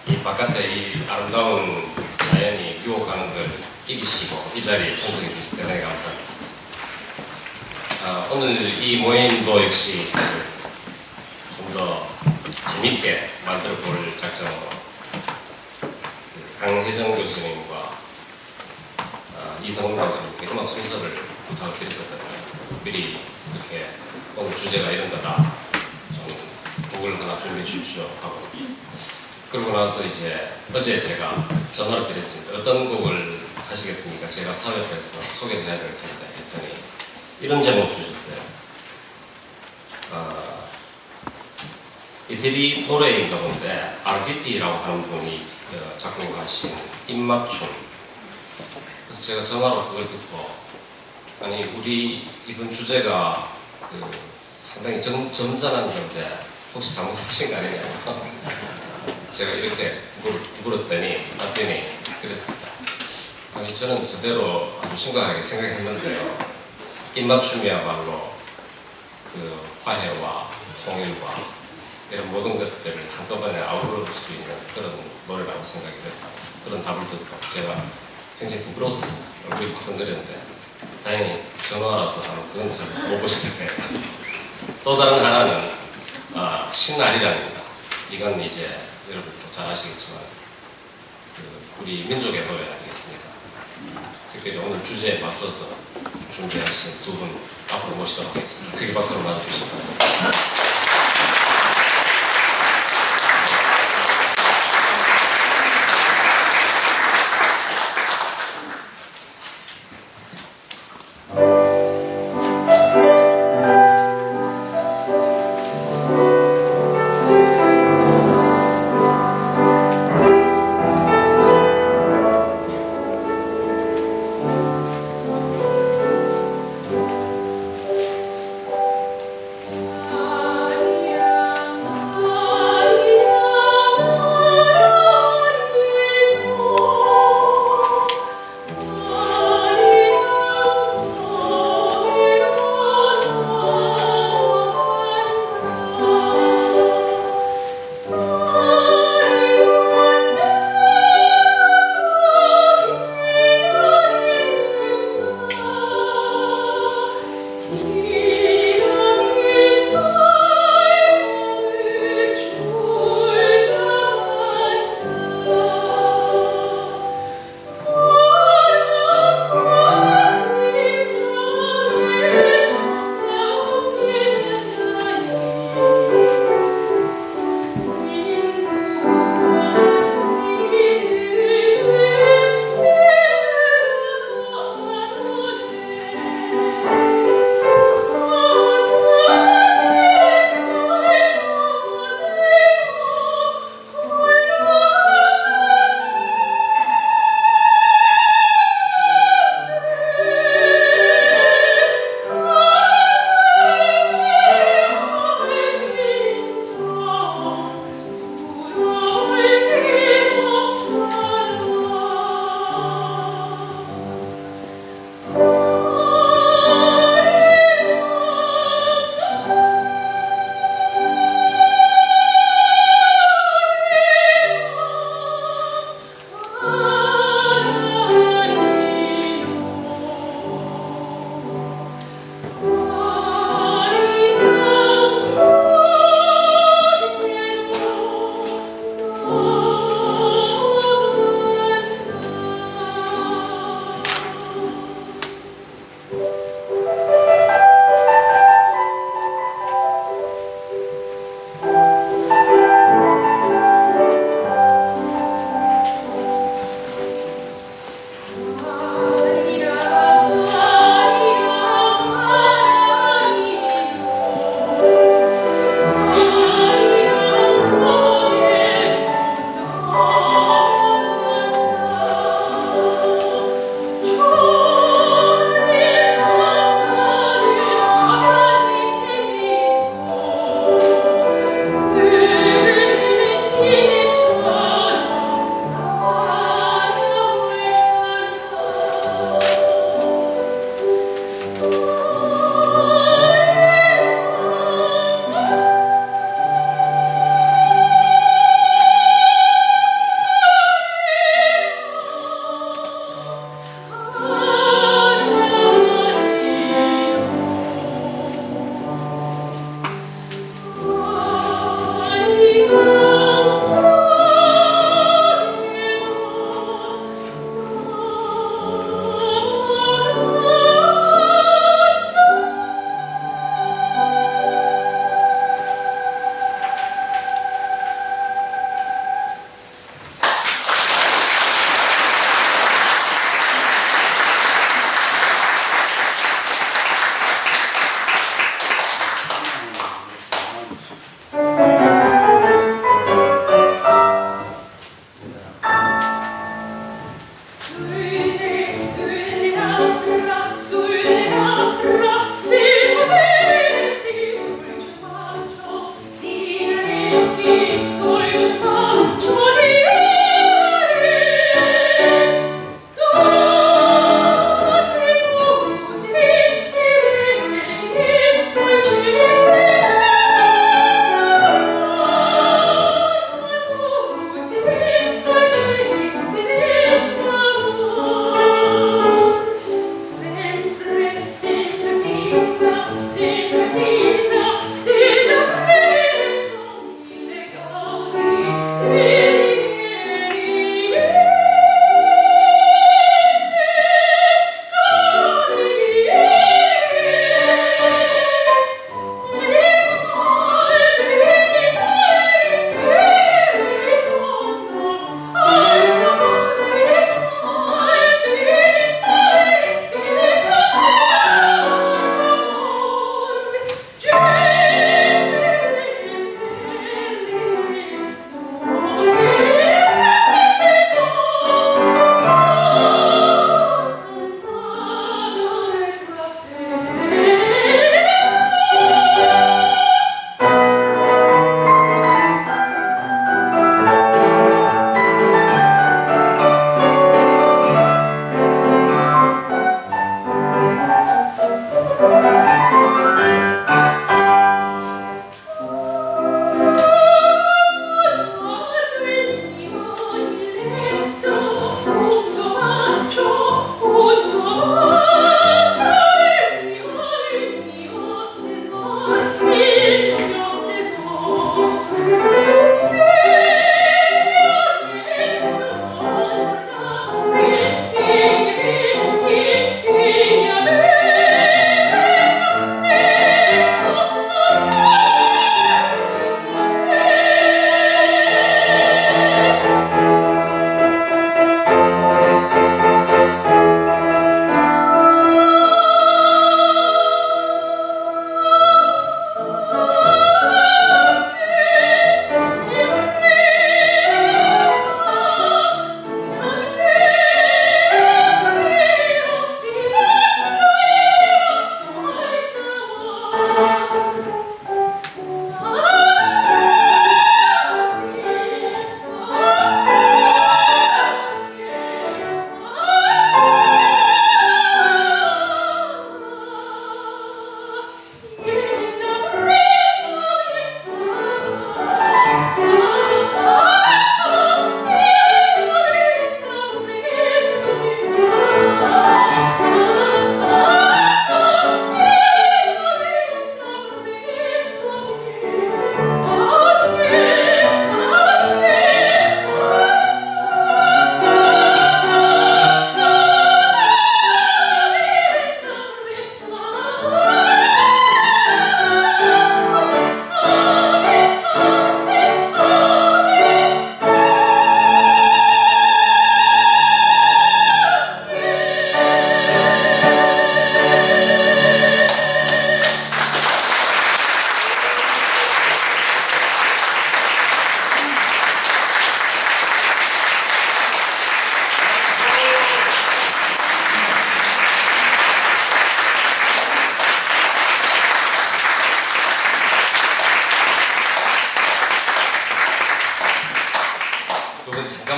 이 바깥에 이 아름다운 자연이 유혹하는 걸 이기시고 이 자리에 참석해 주셔서 대단히 감사합니다. 오늘 이 모임도 역시 좀 더 재밌게 만들어 볼 작정으로 강혜정 교수님과 이성훈 교수님께 음악 순서를 부탁을 드렸었거든요. 미리 이렇게 오늘 주제가 이런 거다, 좀 곡을 하나 준비해 주십시오 하고, 그러고 나서 이제 어제 제가 전화를 드렸습니다. 어떤 곡을 하시겠습니까? 제가 사회에서 소개를 해야 될 텐데 했더니 이런 제목 주셨어요. 이태리 노래인가 본데 RTT라고 하는 분이 작곡하신 입맞춤. 그래서 제가 전화로 그걸 듣고, 아니 우리 이번 주제가 상당히 점잖은 건데 혹시 잘못하신 거 아니냐고 제가 이렇게 물었더니 답변이 그랬습니다. 아니 저는 저대로 아주 심각하게 생각했는데요, 입맞춤이야말로 그 화해와 통일과 이런 모든 것들을 한꺼번에 아우를 수 있는 그런 노래라고 생각이 됐다. 그런 답을 듣고 제가 굉장히 부끄러웠습니다. 얼굴이 화끈거렸는데 다행히 전화라서 그건 잘 못 보셨을 거예요. 또 다른 하나는 신나리란입니다. 이건 이제 여러분도 잘 아시겠지만 우리 민족의 노래 아니겠습니까? 특별히 오늘 주제에 맞춰서 준비하신 두 분 앞으로 모시도록 하겠습니다. 크게 박수로 맞아주시기 바랍니다.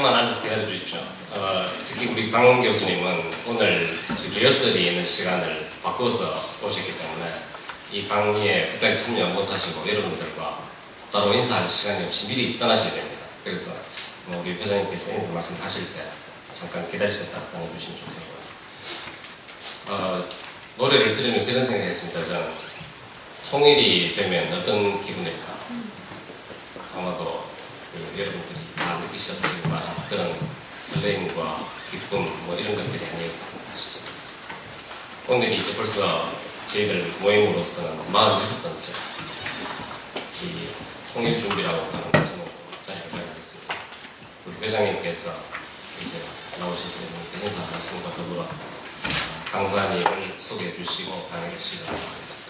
잠깐만 앉아서 기다려 주십시오. 특히 우리 강 교수님은 오늘 리허설이 있는 시간을 바꿔서 오셨기 때문에 이 강의에 끝까지 참여 못하시고 여러분들과 따로 인사할 시간이 없이 미리 떠나셔야 됩니다. 그래서 우리 회장님께서 인사 말씀하실 때 잠깐 기다리셨다 떠나주시면 좋겠고요. 노래를 들으면서 이런 생각했습니다. 저는 통일이 되면 어떤 기분일까? 아마도 여러분들이 다 느끼셨을 만한 그런 설레임과 기쁨 뭐 이런 것들이 아닐까 싶습니다. 오늘이 이제 벌써 저희들 모임으로서는 46번째 이 통일 준비라고 하는 제목으로 자리를 마련했습니다. 우리 회장님께서 이제 나오셔서 인사 말씀과 더불어 강사님을 소개해 주시고 강의를 시작하도록 하겠습니다.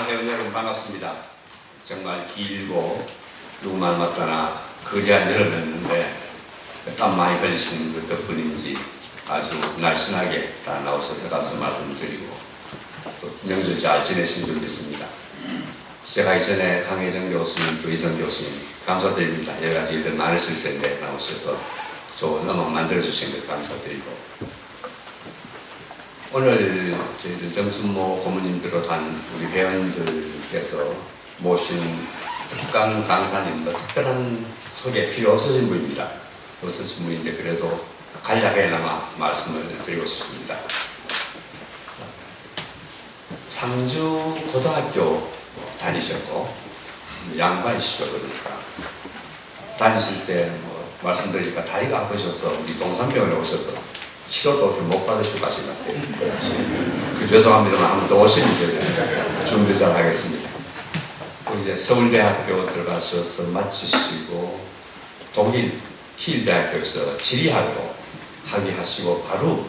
회원 여러분 반갑습니다. 정말 길고 누구말 맞다나 거대한 여름이었는데 땀 많이 흘리시는 그 덕분인지 아주 날씬하게 다 나오셔서 감사 말씀을 드리고 또 명절 잘 지내신 줄 믿습니다. 시작하기 전에 강혜정 교수님 또 이성 교수님 감사드립니다. 여러 가지 일들 많으실 텐데 나오셔서 좋은 음악 만들어주신 것 감사드리고 오늘 저희들 정순모 고모님 비롯한 우리 회원들께서 모신 특강 강사님 특별한 소개 필요 없으신 분입니다. 없으신 분인데 그래도 간략하게나마 말씀을 드리고 싶습니다. 상주 고등학교 다니셨고 양반이시죠. 그러니까 다니실 때 말씀드리니까 다리가 아프셔서 우리 동산병원에 오셔서 치료도 이렇게 못 받으시고 가신 것 같아요. 죄송합니다만 한번 더 오시면 제가 준비 잘 하겠습니다. 또 이제 서울대학교 들어가셔서 마치시고 독일 힐대학교에서 지리학으로 학위하시고 바로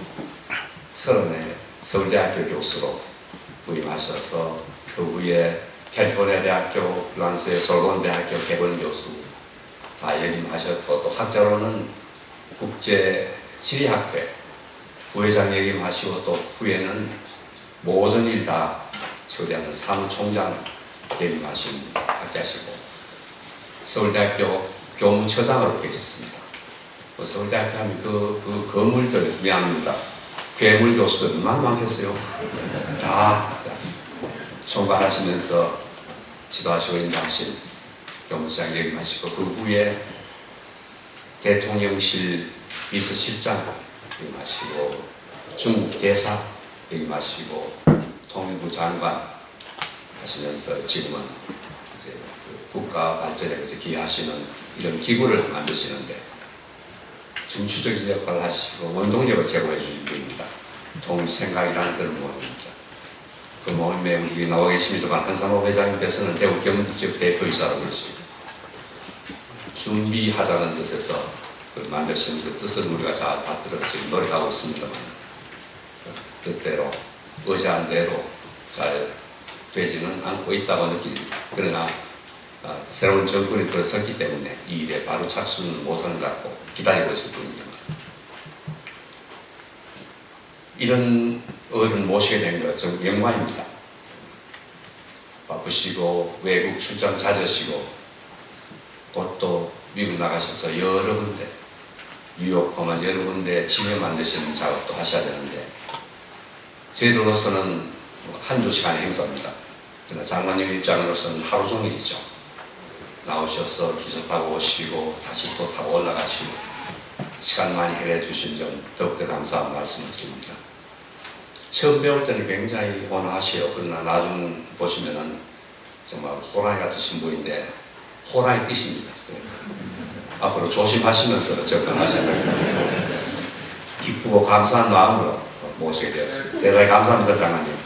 서른에 서울대학교 교수로 부임하셔서 그 후에 캘리포니아 대학교, 프랑스의 솔본 대학교 개건 교수 다 역임하셨고 또 학자로는 국제 지리학회 부회장 역임하시고 또 후에는 모든 일 다 처리하는 사무총장 역임하신 학자시고 서울대학교 교무처장으로 계셨습니다. 서울대학교 하면 그 건물들 미안합니다. 괴물 교수들 얼마나 많겠어요. 다 총괄하시면서 지도하시고 인도하신 교무처장 역임하시고 그 후에 대통령실 비서실장 역임하시고 중국 대사 역임하시고 통일부 장관 하시면서 지금은 이제 국가 발전에 대해서 기여하시는 이런 기구를 만드시는데 중추적인 역할을 하시고 원동력을 제공해 주신 분입니다. 통일생각이라는 그런 모임입니다. 그 모임에 우리 나와 계십니다만 한상호 회장님께서는 대구 경북지역 대표이사로 계시고 준비하자는 뜻에서 만드신 그 뜻을 우리가 잘 받들어 지금 노력하고 있습니다만 뜻대로 의지한 대로 잘 되지는 않고 있다고 느낍니다. 그러나 새로운 정권이 들어섰기 때문에 이 일에 바로 착수는 못하는 것 같고 기다리고 있을 뿐입니다. 이런 어른 모시게 된 것 좀 영광입니다. 바쁘시고 외국 출장 잦으시고 곧 또 미국 나가셔서 여러 군데 뉴욕 포함한 여러 군데 지명 만드시는 작업도 하셔야 되는데 저희들로서는 한두 시간의 행사입니다. 그러나 장관님 입장으로서는 하루 종일이죠. 나오셔서 기차 타고 오시고 다시 또 타고 올라가시고 시간 많이 해외 주신 점 더욱더 감사한 말씀을 드립니다. 처음 배울 때는 굉장히 호랑하시요. 그러나 나중 보시면은 정말 호랑이 같으신 분인데 호랑이 뜻입니다. 앞으로 조심하시면서 접근하셔야 됩니다. 기쁘고 감사한 마음으로 모시게 되었습니다. 대단히 감사합니다, 장관님.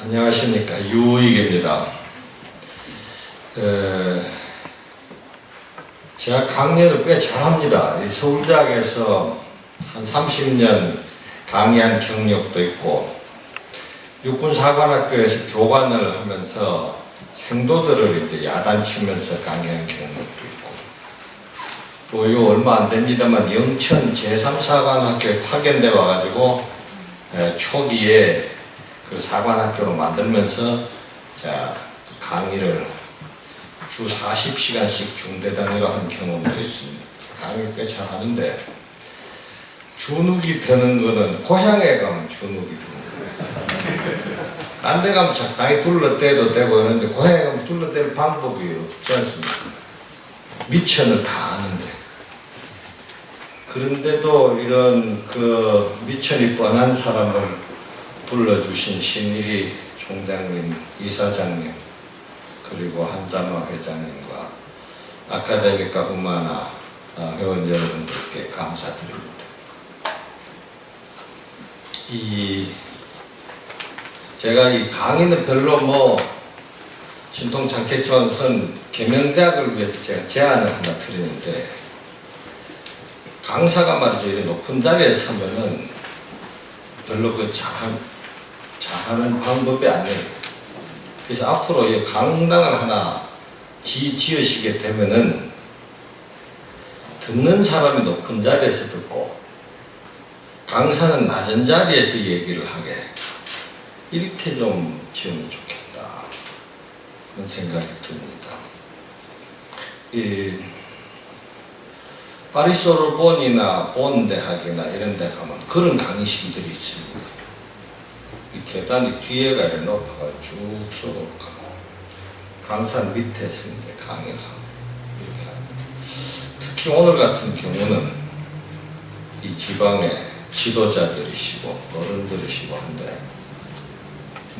안녕하십니까. 유익입니다. 제가 강연을 꽤 잘합니다. 이 서울대학에서 한 30년 강의한 경력도 있고 육군사관학교에서 교관을 하면서 생도들을 이제 야단치면서 강의한 경력도 있고 또 요 얼마 안 됩니다만 영천 제3사관학교에 파견돼 와가지고 초기에 그 사관학교로 만들면서 자 강의를 주 40시간씩 중대 단위로 한 경험도 있습니다. 강의 꽤 잘하는데 주눅이 드는 거는 고향에 가면 주눅이 드는 거예요. 딴 데 가면 적당히 둘러대도 되고 하는데 고향에 가면 둘러댈 방법이 없지 않습니까? 미천을 다 아는데 그런데도 이런 그 미천이 뻔한 사람을 불러주신 신일이 총장님, 이사장님 그리고 한장화 회장님과 아카데미카 후마나 회원 여러분들께 감사드립니다. 제가 이 강의는 별로 신통치 않겠지만 우선 계명대학을 위해서 제가 제안을 하나 드리는데 강사가 말이죠. 이렇게 높은 자리에 서면은 별로 그 잘하는 방법이 아니에요. 그래서 앞으로 이 강당을 하나 지으시게 되면은 듣는 사람이 높은 자리에서 듣고 강사는 낮은 자리에서 얘기를 하게 이렇게 좀 지으면 좋겠다 그런 생각이 듭니다. 이 파리소르본이나 본 대학이나 이런 데 가면 그런 강의실들이 있습니다. 이 계단이 뒤에가 이렇게 높아가 쭉 쏘고 강사 밑에서 이제 강의를 하고 이렇게 합니다. 특히 오늘 같은 경우는 이 지방에 지도자들이시고 어른들이시고 한데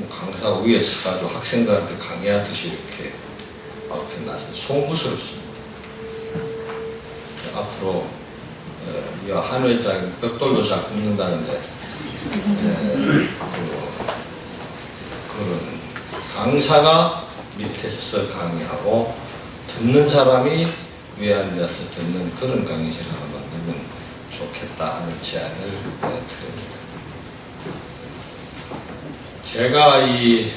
강사 위에 서가지고 학생들한테 강의하듯이 이렇게 앞에 나서 송구스럽습니다. 앞으로 한 회장 벽돌도 잘 굽는다는데 그런 강사가 밑에서 강의하고 듣는 사람이 위에 앉아서 듣는 그런 강의실을 하나 만들면 좋겠다 하는 제안을 드립니다. 제가 이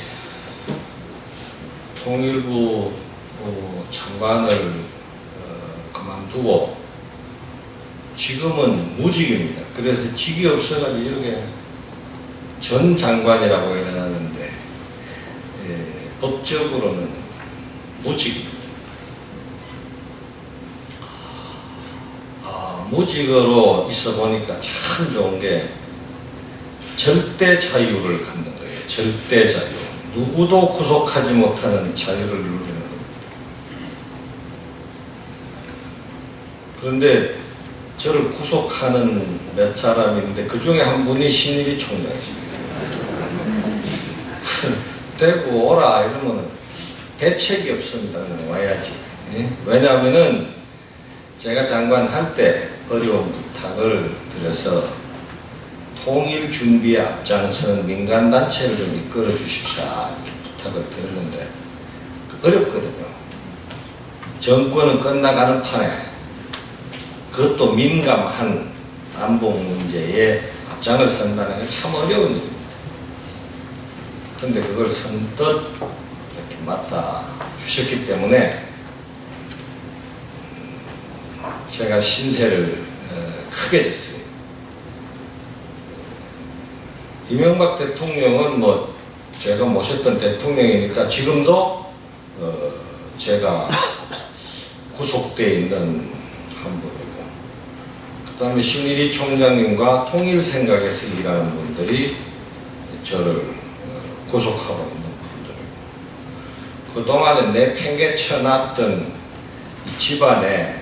통일부 장관을 그만두고 지금은 무직입니다. 그래서 직이 없어가지고 이렇게 전 장관이라고 해놨는데 법적으로는 무직입니다. 무직으로 있어 보니까 참 좋은 게 절대 자유를 갖는 거예요. 절대 자유. 누구도 구속하지 못하는 자유를 누리는 겁니다. 그런데 저를 구속하는 몇 사람이 있는데 그 중에 한 분이 신일이 총장이십니다. 대구 오라 이러면 대책이 없습니다. 와야지. 왜냐하면은 제가 장관 할 때 어려운 부탁을 드려서 통일 준비에 앞장서는 민간단체를 좀 이끌어 주십사 이렇게 부탁을 드렸는데 어렵거든요. 정권은 끝나가는 판에 그것도 민감한 안보 문제에 앞장을 선다는 게 참 어려운 일입니다. 그런데 그걸 선뜻 이렇게 맡아 주셨기 때문에 제가 신세를 크게 졌어요. 이명박 대통령은 제가 모셨던 대통령이니까 지금도 제가 구속되어 있는 한 분이고 그 다음에 신일이 총장님과 통일 생각에서 일하는 분들이 저를 구속하고 있는 분들이고 그동안에 내팽개쳐 놨던 집안에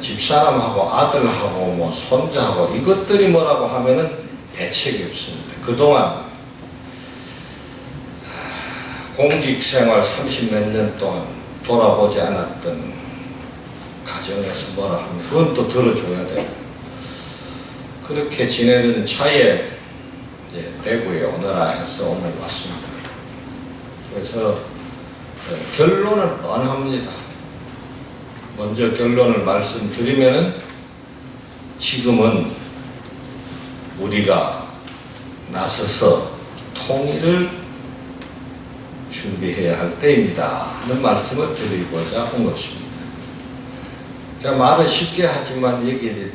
집사람하고 아들하고 손자하고 이것들이 뭐라고 하면은 대책이 없습니다. 그동안 공직생활 30몇 년 동안 돌아보지 않았던 가정에서 뭐라 하면 그건 또 들어줘야 돼요. 그렇게 지내는 차에 대구에 오너라 해서 오늘 왔습니다. 그래서 결론은 뻔합니다. 먼저 결론을 말씀드리면은 지금은 우리가 나서서 통일을 준비해야 할 때입니다 하는 말씀을 드리고자 한 것입니다. 제가 말은 쉽게 하지만 여기에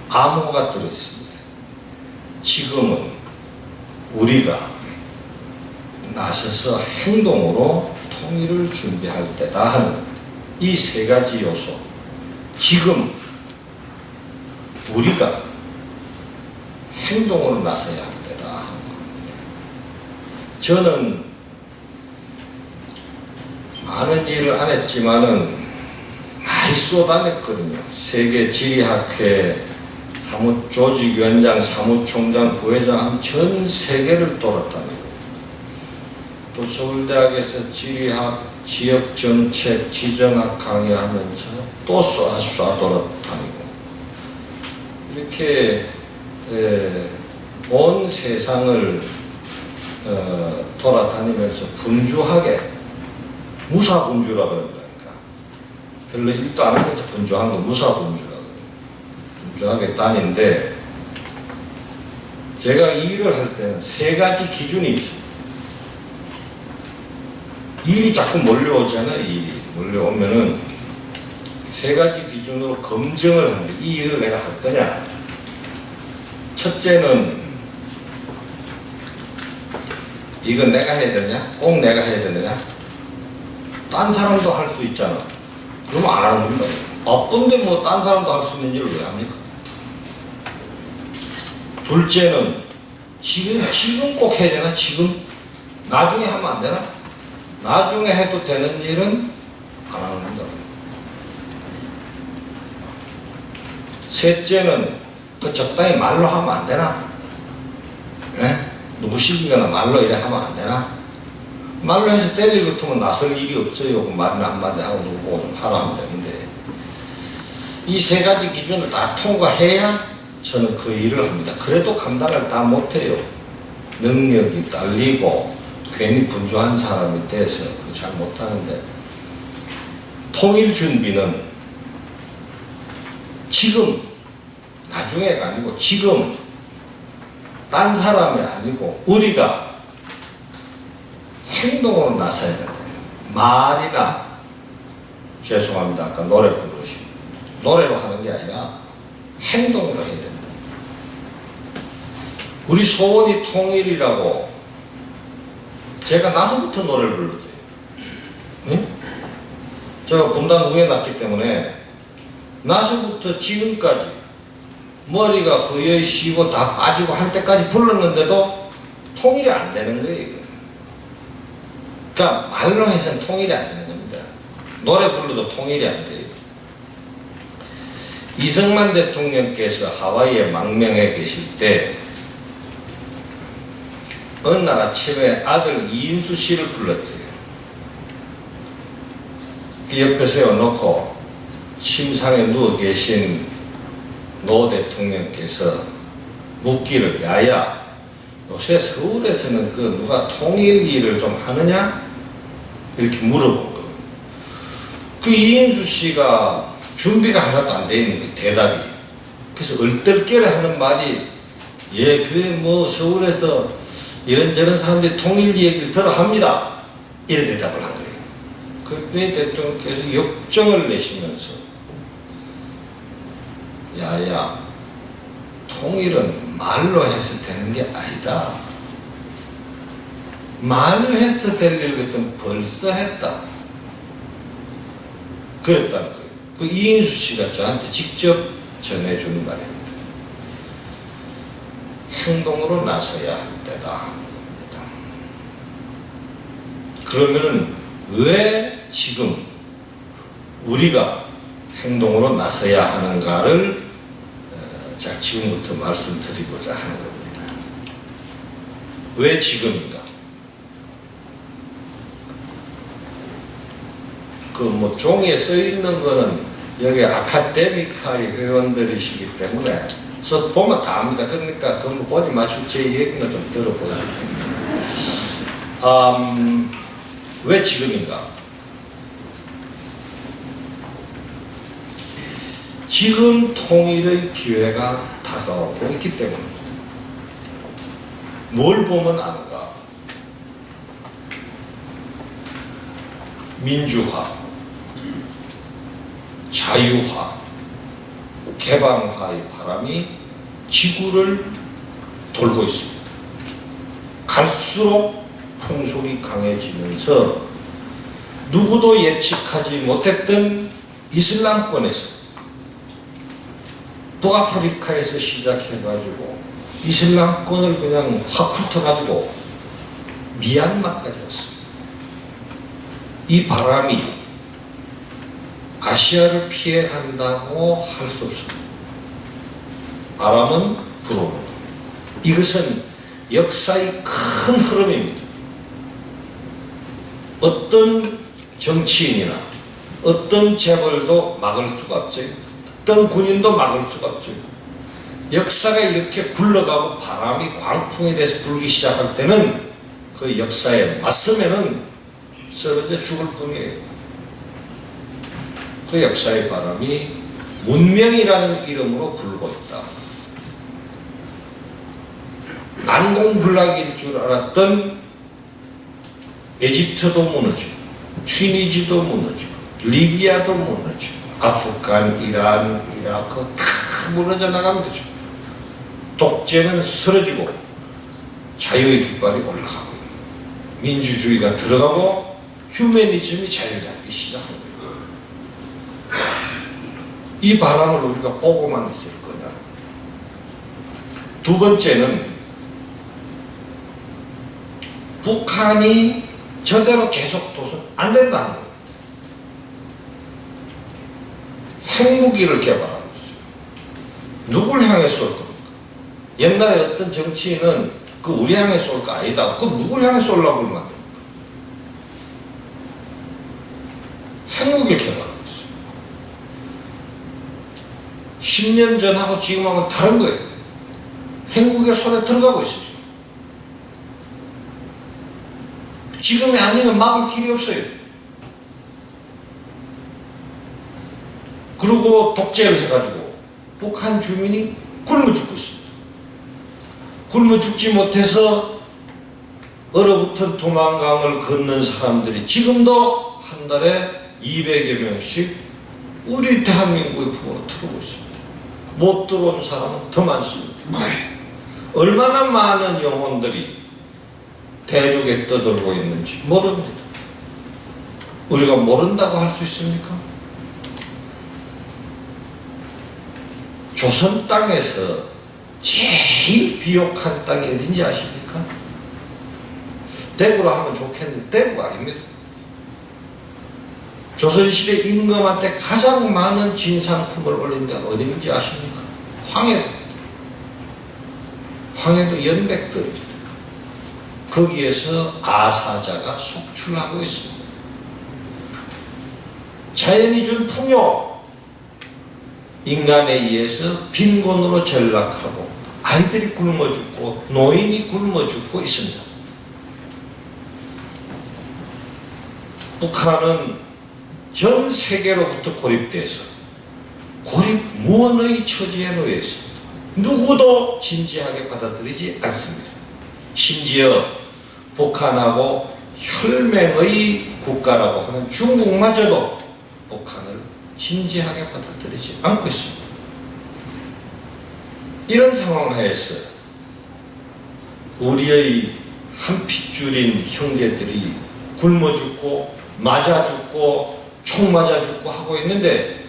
암호가 들어있습니다. 지금은 우리가 나서서 행동으로 통일을 준비할 때다 하는 이 세 가지 요소. 지금 우리가 행동으로 나서야 할 때다 하는 겁니다. 저는 많은 일을 안 했지만은 많이 쏟아냈거든요. 세계 지리학회 조직위원장, 사무총장, 부회장 전 세계를 돌았다는 또 서울대학에서 지리학, 지역정책, 지정학 강의하면서 또 쏴 돌아다니고 이렇게 온 세상을 돌아다니면서 분주하게 무사분주라고 그런다니까 별로 일도 안 하면서 분주한 거 무사분주라고 분주하게 다니는데 제가 이 일을 할 때는 세 가지 기준이 있습니다. 일이 자꾸 몰려오잖아요. 일이 몰려오면은 세 가지 기준으로 검증을 하는데 이 일을 내가 할 거냐. 첫째는 이건 내가 해야 되냐? 꼭 내가 해야 되느냐? 딴 사람도 할 수 있잖아. 그러면 안 하는 겁니다. 바쁜데 뭐 딴 사람도 할 수 있는 일을 왜 합니까? 둘째는 지금 꼭 해야 되나? 지금? 나중에 하면 안 되나? 나중에 해도 되는 일은 안 하는 겁니다. 셋째는 그 적당히 말로 하면 안 되나? 예? 누구 시키거나 말로 이래 하면 안 되나? 말로 해서 때릴 같으면 나설 일이 없어요. 그 말을 한마디 하고 누구 좀 하라 하면 되는데 이 세 가지 기준을 다 통과해야 저는 그 일을 합니다. 그래도 감당을 다 못해요. 능력이 딸리고 괜히 분주한 사람이 돼서 잘 못하는데 통일 준비는 지금 나중에가 아니고 지금 딴 사람이 아니고 우리가 행동으로 나서야 된다. 말이나 죄송합니다. 아까 노래 부르시 노래로 하는 게 아니라 행동으로 해야 된다. 우리 소원이 통일이라고 제가 나서부터 노래를 불렀어요. 응? 제가 분단 후에 났기 때문에 나서부터 지금까지 머리가 허여이 쉬고 다 빠지고 할 때까지 불렀는데도 통일이 안 되는 거예요. 이거. 그러니까 말로 해서는 통일이 안 되는 겁니다. 노래 불러도 통일이 안 돼요. 이승만 대통령께서 하와이에 망명해 계실 때 어느 날 아침에 아들 이인수 씨를 불렀어요. 그 옆에 세워놓고 침상에 누워 계신 노 대통령께서 묻기를 야야 요새 서울에서는 그 누가 통일 일을 좀 하느냐? 이렇게 물어본 거예요. 그 이인수 씨가 준비가 하나도 안 돼 있는 거예요. 대답이. 그래서 얼떨결에 하는 말이 예, 그게 뭐 서울에서 이런저런 사람들이 통일 얘기를 들어 합니다. 이런 대답을 한 거예요. 그때 대통령께서 역정을 내시면서 야야 통일은 말로 해서 되는 게 아니다. 말을 해서 될 일 같으면 벌써 했다. 그랬다는 거예요. 그 이인수 씨가 저한테 직접 전해주는 말입니다. 행동으로 나서야 할 때다. 그러면은 왜 지금 우리가 행동으로 나서야 하는가를 제가 지금부터 말씀드리고자 하는 겁니다. 왜 지금인가? 그 뭐 종이에 써 있는 거는 여기 아카데미카의 회원들이시기 때문에 써 보면 다 압니다. 그러니까 그거 보지 마시고 제 얘기는 좀 들어보세요. 왜 지금인가? 지금 통일의 기회가 다가오고 있기 때문입니다. 뭘 보면 아는가? 민주화, 자유화, 개방화의 바람이 지구를 돌고 있습니다. 갈수록 풍속이 강해지면서 누구도 예측하지 못했던 이슬람권에서 북아프리카에서 시작해가지고 이슬람권을 그냥 확 훑어가지고 미얀마까지 왔습니다. 이 바람이 아시아를 피해간다고 할 수 없습니다. 바람은 불어옵니다. 이것은 역사의 큰 흐름입니다. 어떤 정치인이나 어떤 재벌도 막을 수가 없죠. 어떤 군인도 막을 수가 없죠. 역사가 이렇게 굴러가고 바람이 광풍이 돼서 불기 시작할 때는 그 역사에 맞서면은 쓰러져 죽을 뿐이에요. 그 역사의 바람이 문명이라는 이름으로 불고 있다. 난공불락일 줄 알았던 에집트도 무너지고 튀니지도 무너지고 리비아도 무너지고 아프간, 이란, 이라크 다 무너져 나가면 되죠. 독재는 쓰러지고 자유의 깃발이 올라가고 있는, 민주주의가 들어가고 휴머니즘이 자리 잡기 시작하는 거예요. 이 바람을 우리가 보고만 있을 거냐. 두 번째는 북한이 저대로 계속 둬서 안 된다는 거예요. 핵무기를 개발하고 있어요. 누굴 향해 쏠 겁니까? 옛날에 어떤 정치인은 그 우리 향해 쏠까? 아니다. 그 누굴 향해 쏠라고 그러면 안 됩니까? 핵무기를 개발하고 있어요. 10년 전하고 지금하고는 다른 거예요. 핵무기가 손에 들어가고 있어요. 지금이 아니면 막을 길이 없어요. 그리고 독재를 해가지고 북한 주민이 굶어 죽고 있습니다. 굶어 죽지 못해서 얼어붙은 도망강을 걷는 사람들이 지금도 한 달에 200여 명씩 우리 대한민국의 품으로 들어오고 있습니다. 못 들어온 사람은 더 많습니다. 얼마나 많은 영혼들이 대륙에 떠돌고 있는지 모릅니다. 우리가 모른다고 할 수 있습니까? 조선 땅에서 제일 비옥한 땅이 어딘지 아십니까? 대구로 하면 좋겠는데 대구가 아닙니다. 조선시대 임금한테 가장 많은 진상품을 올린 데가 어딘지 아십니까? 황해도. 황해도 연백들입니다. 거기에서 아사자가 속출하고 있습니다. 자연이 준 풍요, 인간에 의해서 빈곤으로 전락하고 아이들이 굶어 죽고 노인이 굶어 죽고 있습니다. 북한은 전 세계로부터 고립돼서 고립무원의 처지에 놓여 있습니다. 누구도 진지하게 받아들이지 않습니다. 심지어 북한하고 혈맹의 국가라고 하는 중국마저도 북한을 진지하게 받아들이지 않고 있습니다. 이런 상황 하에서 우리의 한 핏줄인 형제들이 굶어 죽고 맞아 죽고 총 맞아 죽고 하고 있는데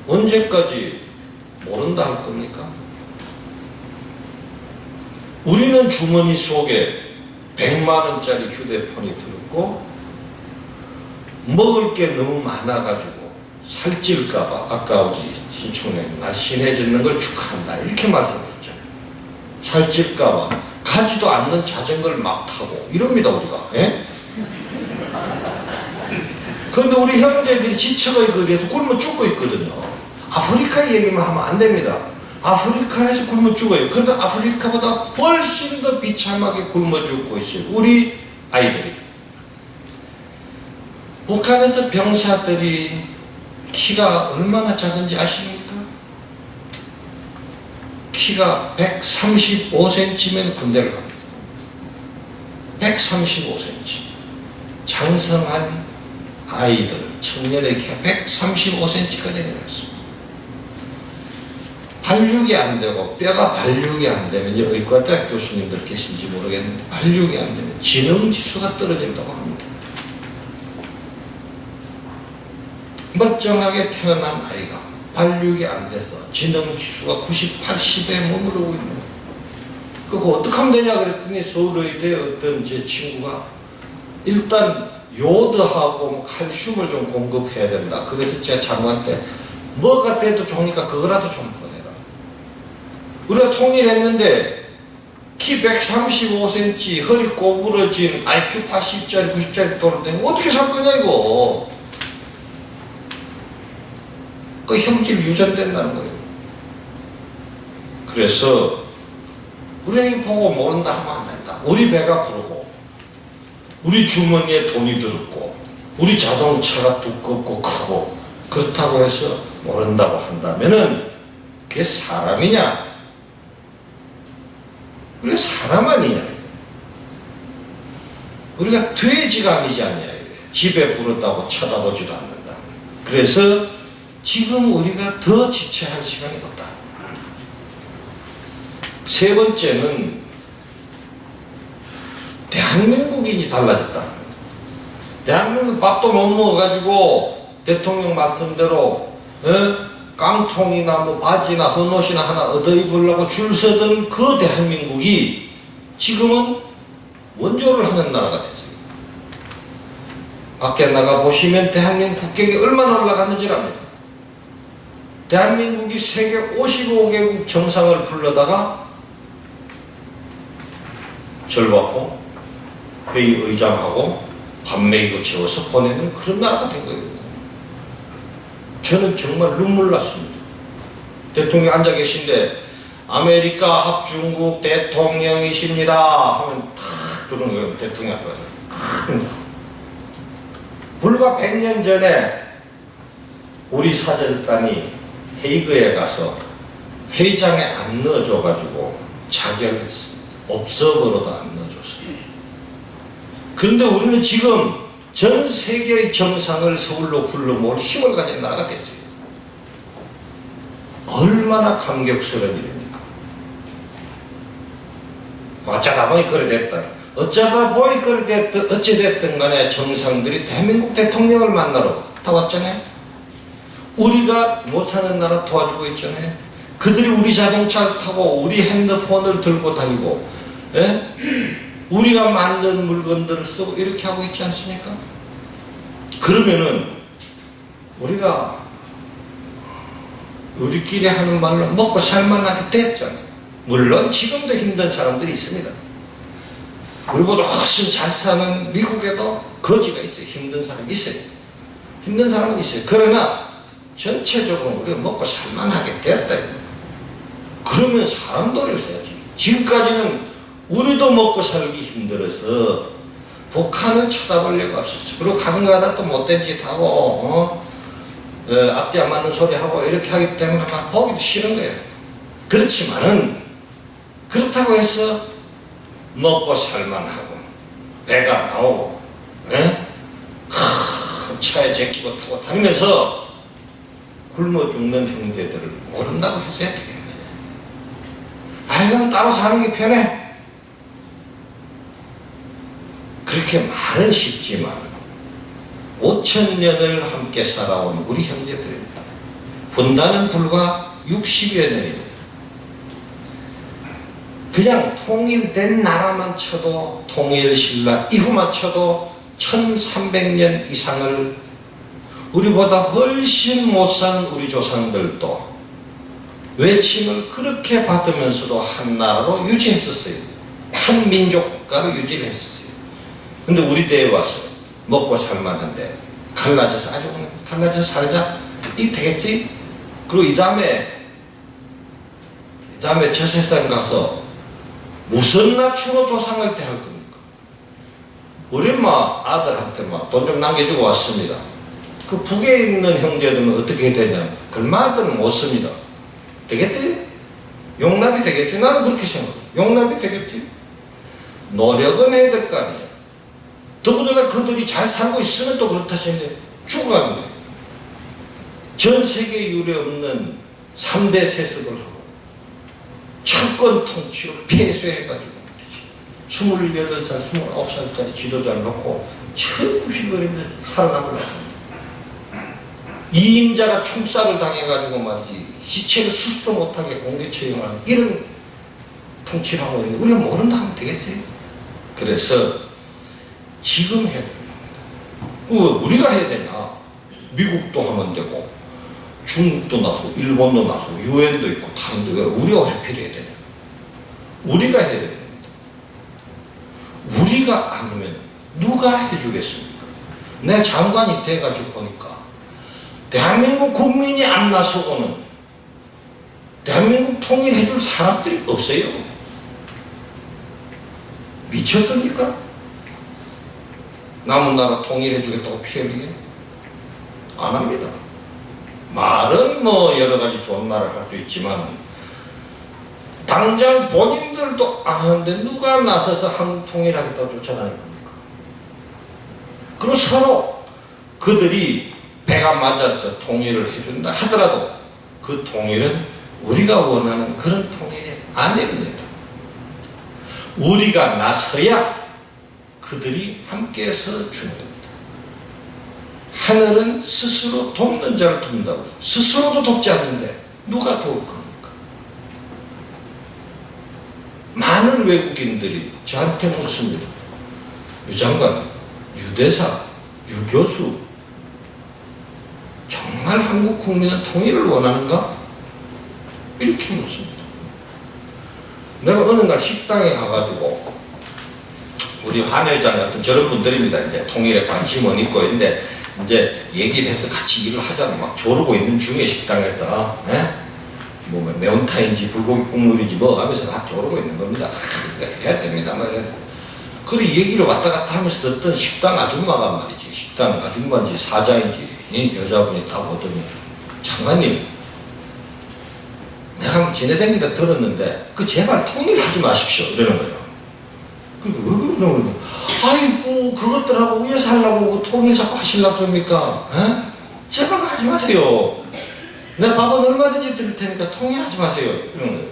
언제까지 모른다 할 겁니까? 우리는 주머니 속에 100만 원짜리 휴대폰이 들었고 먹을 게 너무 많아가지고 살찔까봐 아까 우리 신청님 날씬해지는 걸 축하한다 이렇게 말씀하셨잖아요. 살찔까봐 가지도 않는 자전거를 막 타고 이럽니다 우리가. 예? 그런데 우리 형제들이 지쳐가 거리에서 굶어 죽고 있거든요. 아프리카 얘기만 하면 안 됩니다. 아프리카에서 굶어 죽어요. 그런데 아프리카보다 훨씬 더 비참하게 굶어 죽고 있어요. 우리 아이들이. 북한에서 병사들이 키가 얼마나 작은지 아십니까? 키가 135cm면 군대를 갑니다. 135cm. 장성한 아이들, 청년의 키가 135cm까지 내렸습니다. 발육이 안 되고 뼈가 발육이 안 되면 의과대학 교수님들 계신지 모르겠는데 발육이 안 되면 지능지수가 떨어진다고 합니다. 멀쩡하게 태어난 아이가 발육이 안 돼서 지능지수가 90, 80에 머무르고 있는 거예요. 그거 어떻게 하면 되냐 그랬더니 서울의대 어떤 제 친구가 일단 요드하고 칼슘을 좀 공급해야 된다. 그래서 제가 장관 때 뭐가 돼도 좋으니까 그거라도 좀 보내라. 우리가 통일했는데 키 135cm 허리 꼬부러진 IQ 80짜리 90짜리 또는데 어떻게 살 거냐 이거. 그 형질 유전된다는 거예요. 그래서 우리 보고 모른다 하면 안 된다. 우리 배가 부르고 우리 주머니에 돈이 들었고 우리 자동차가 두껍고 크고 그렇다고 해서 모른다고 한다면은 그게 사람이냐? 우리가 사람 아니냐? 우리가 돼지가 아니지 않냐? 집에 부르다고 쳐다보지도 않는다. 그래서 지금 우리가 더 지체할 시간이 없다. 세 번째는 대한민국인이 달라졌다. 대한민국 밥도 못 먹어가지고 대통령 말씀대로 깡통이나 뭐 바지나 헌옷이나 하나 얻어 입으려고 줄 서던 그 대한민국이 지금은 원조를 하는 나라가 됐어요. 밖에 나가 보시면 대한민국 국격이 얼마나 올라갔는지를 압니다. 대한민국이 세계 55개국 정상을 불러다가 절 받고 회의 의장하고 밥 먹이고 채워서 보내는 그런 나라가 된 거예요. 저는 정말 눈물 났습니다. 대통령이 앉아 계신데 아메리카 합중국 대통령이십니다 하면 탁 들어오는 거예요. 대통령 앞에서. 불과 100년 전에 우리 사절단이 헤이그에 가서 회의장에 안 넣어줘가지고 자결했습니다. 업석으로도 안 넣어줬어요. 그런데 우리는 지금 전 세계의 정상을 서울로 불러 모을 힘을 가진 나라가 됐어요. 얼마나 감격스러운 일입니까? 어쩌다 보니 그래 됐다. 어쩌다 보니 그래 됐든 어찌됐든 간에 정상들이 대한민국 대통령을 만나러 다 왔잖아요. 우리가 못 사는 나라 도와주고 있잖아요. 그들이 우리 자동차를 타고 우리 핸드폰을 들고 다니고 우리가 만든 물건들을 쓰고 이렇게 하고 있지 않습니까? 그러면은 우리가 우리끼리 하는 말로 먹고 살만하게 됐잖아요. 물론 지금도 힘든 사람들이 있습니다. 우리보다 훨씬 잘 사는 미국에도 거지가 있어요. 힘든 사람이 있어요. 힘든 사람은 있어요. 그러나 전체적으로 우리가 먹고 살만하게 됐다. 그러면 사람들을 해야지. 지금까지는 우리도 먹고 살기 힘들어서 북한은 쳐다보려고 없었어. 그리고 가끔가다 또 못된 짓 하고 앞뒤 안 맞는 소리 하고 이렇게 하기 때문에 막 보기도 싫은 거예요. 그렇지만은 그렇다고 해서 먹고 살만하고 배가 나오고 큰 차에 제끼고 타고 다니면서 굶어 죽는 형제들을 모른다고 해서 해야 되겠네. 그럼 따로 사는 게 편해. 그렇게 말은 쉽지만 5,000년을 함께 살아온 우리 형제들입니다. 분단은 불과 60여 년입니다. 그냥 통일된 나라만 쳐도 통일신라 이후만 쳐도 1300년 이상을 우리보다 훨씬 못산 우리 조상들도 외침을 그렇게 받으면서도 한 나라로 유지했었어요. 한 민족 국가로 유지를 했었어요. 근데 우리 때에 와서 먹고 살만한데 갈라져서 아주 그냥 갈라져서 살자 이게 되겠지? 그리고 이 다음에 저 세상 가서 무슨 낮추고 조상을 대할 겁니까? 우리 아들한테 돈 좀 남겨주고 왔습니다. 그 북에 있는 형제들은 어떻게 되냐면 글마들은 못 씁니다. 되겠지? 용납이 되겠지. 나는 그렇게 생각해. 용납이 되겠지. 노력은 해야 될 거 아니야. 더군다나 그들이 잘 살고 있으면 또 그렇다 생각해. 죽어가는 거야. 전 세계 유례 없는 3대 세습을 하고 철권 통치로 폐쇄해가지고 28살, 29살짜리 지도자를 놓고 철부실거리면서 살아남으려고. 이임자가 총살을 당해가지고 말이지 시체를 수습도 못하게 공개 처형하는 이런 통치를 하고 있는데 우리가 모른다 하면 되겠어요? 그래서 지금 해야 됩니다. 우리가 해야 되냐? 미국도 하면 되고 중국도 나서 일본도 나서 유엔도 있고 다 있는데 왜 우리가 회피를 해야 되냐? 우리가 해야 됩니다. 우리가 안 하면 누가 해주겠습니까? 내 장관이 돼가지고 보니까 대한민국 국민이 안 나서고는 대한민국 통일해줄 사람들이 없어요. 미쳤습니까? 남은 나라 통일해주겠다고 피 흘리게? 안 합니다. 말은 뭐 여러 가지 좋은 말을 할 수 있지만 당장 본인들도 안 하는데 누가 나서서 한국 통일하겠다고 쫓아다닐 겁니까? 그리고 서로 그들이 배가 맞아서 통일을 해준다 하더라도 그 통일은 우리가 원하는 그런 통일이 아닙니다. 우리가 나서야 그들이 함께해서 주는 겁니다. 하늘은 스스로 돕는 자를 돕는다고. 스스로도 돕지 않는데 누가 도울 겁니까? 많은 외국인들이 저한테 묻습니다. 유 장관, 유 대사, 유 교수, 정말 한국 국민은 통일을 원하는가? 이렇게 묻습니다. 내가 어느 날 식당에 가가지고 우리 한 회장 같은 저런 분들입니다. 이제 통일에 관심은 있고 있는데 이제 얘기를 해서 같이 일을 하자고 막 조르고 있는 중에 식당에서 뭐 매운탕인지 불고기 국물인지 뭐 하면서 막 조르고 있는 겁니다. 해야 됩니다. 그리고 얘기를 왔다 갔다 하면서 듣던 식당 아줌마가 말이지, 식당 아줌마인지 사장인지 여자분이 딱 오더니 장관님 내가 지내다니다 들었는데 그 제발 통일하지 마십시오 이러는 거예요. 그게 왜 그러는 거예요? 아이고 그것들하고 왜 살라고 통일 자꾸 하시려고 그럽니까? 제발 하지 마세요. 내가 밥은 얼마든지 드릴 테니까 통일하지 마세요 이러는 거예요.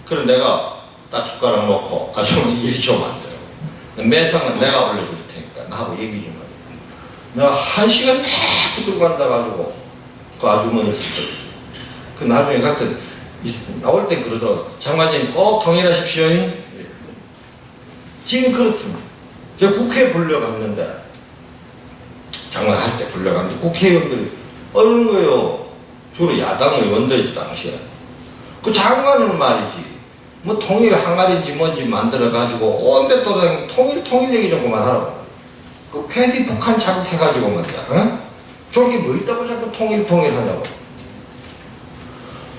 그래서 내가 딱 숟가락 놓고 아줌마 이리 좀 앉아요. 매상은 내가 올려줄 테니까 나하고 얘기 좀 하고. 내가 1시간 쭉 들고 앉아가지고 그 아주머니를 썼거든. 그 나중에 갈 때 나올 때 그러더라고. 장관님 꼭 통일하십시오. 지금 그렇습니다. 저 국회에 불려갔는데 장관 할 때 불려갔는데 국회의원들이 어느 거예요. 주로 야당 의원들이지 당시에. 그 장관은 말이지 뭐 통일 항아리인지 뭔지 만들어가지고 온데 또 통일 얘기 좀 그만하라고. 그 괜히 북한 자극해가지고 말이야. 저게 뭐 있다고 자꾸 통일 하냐고.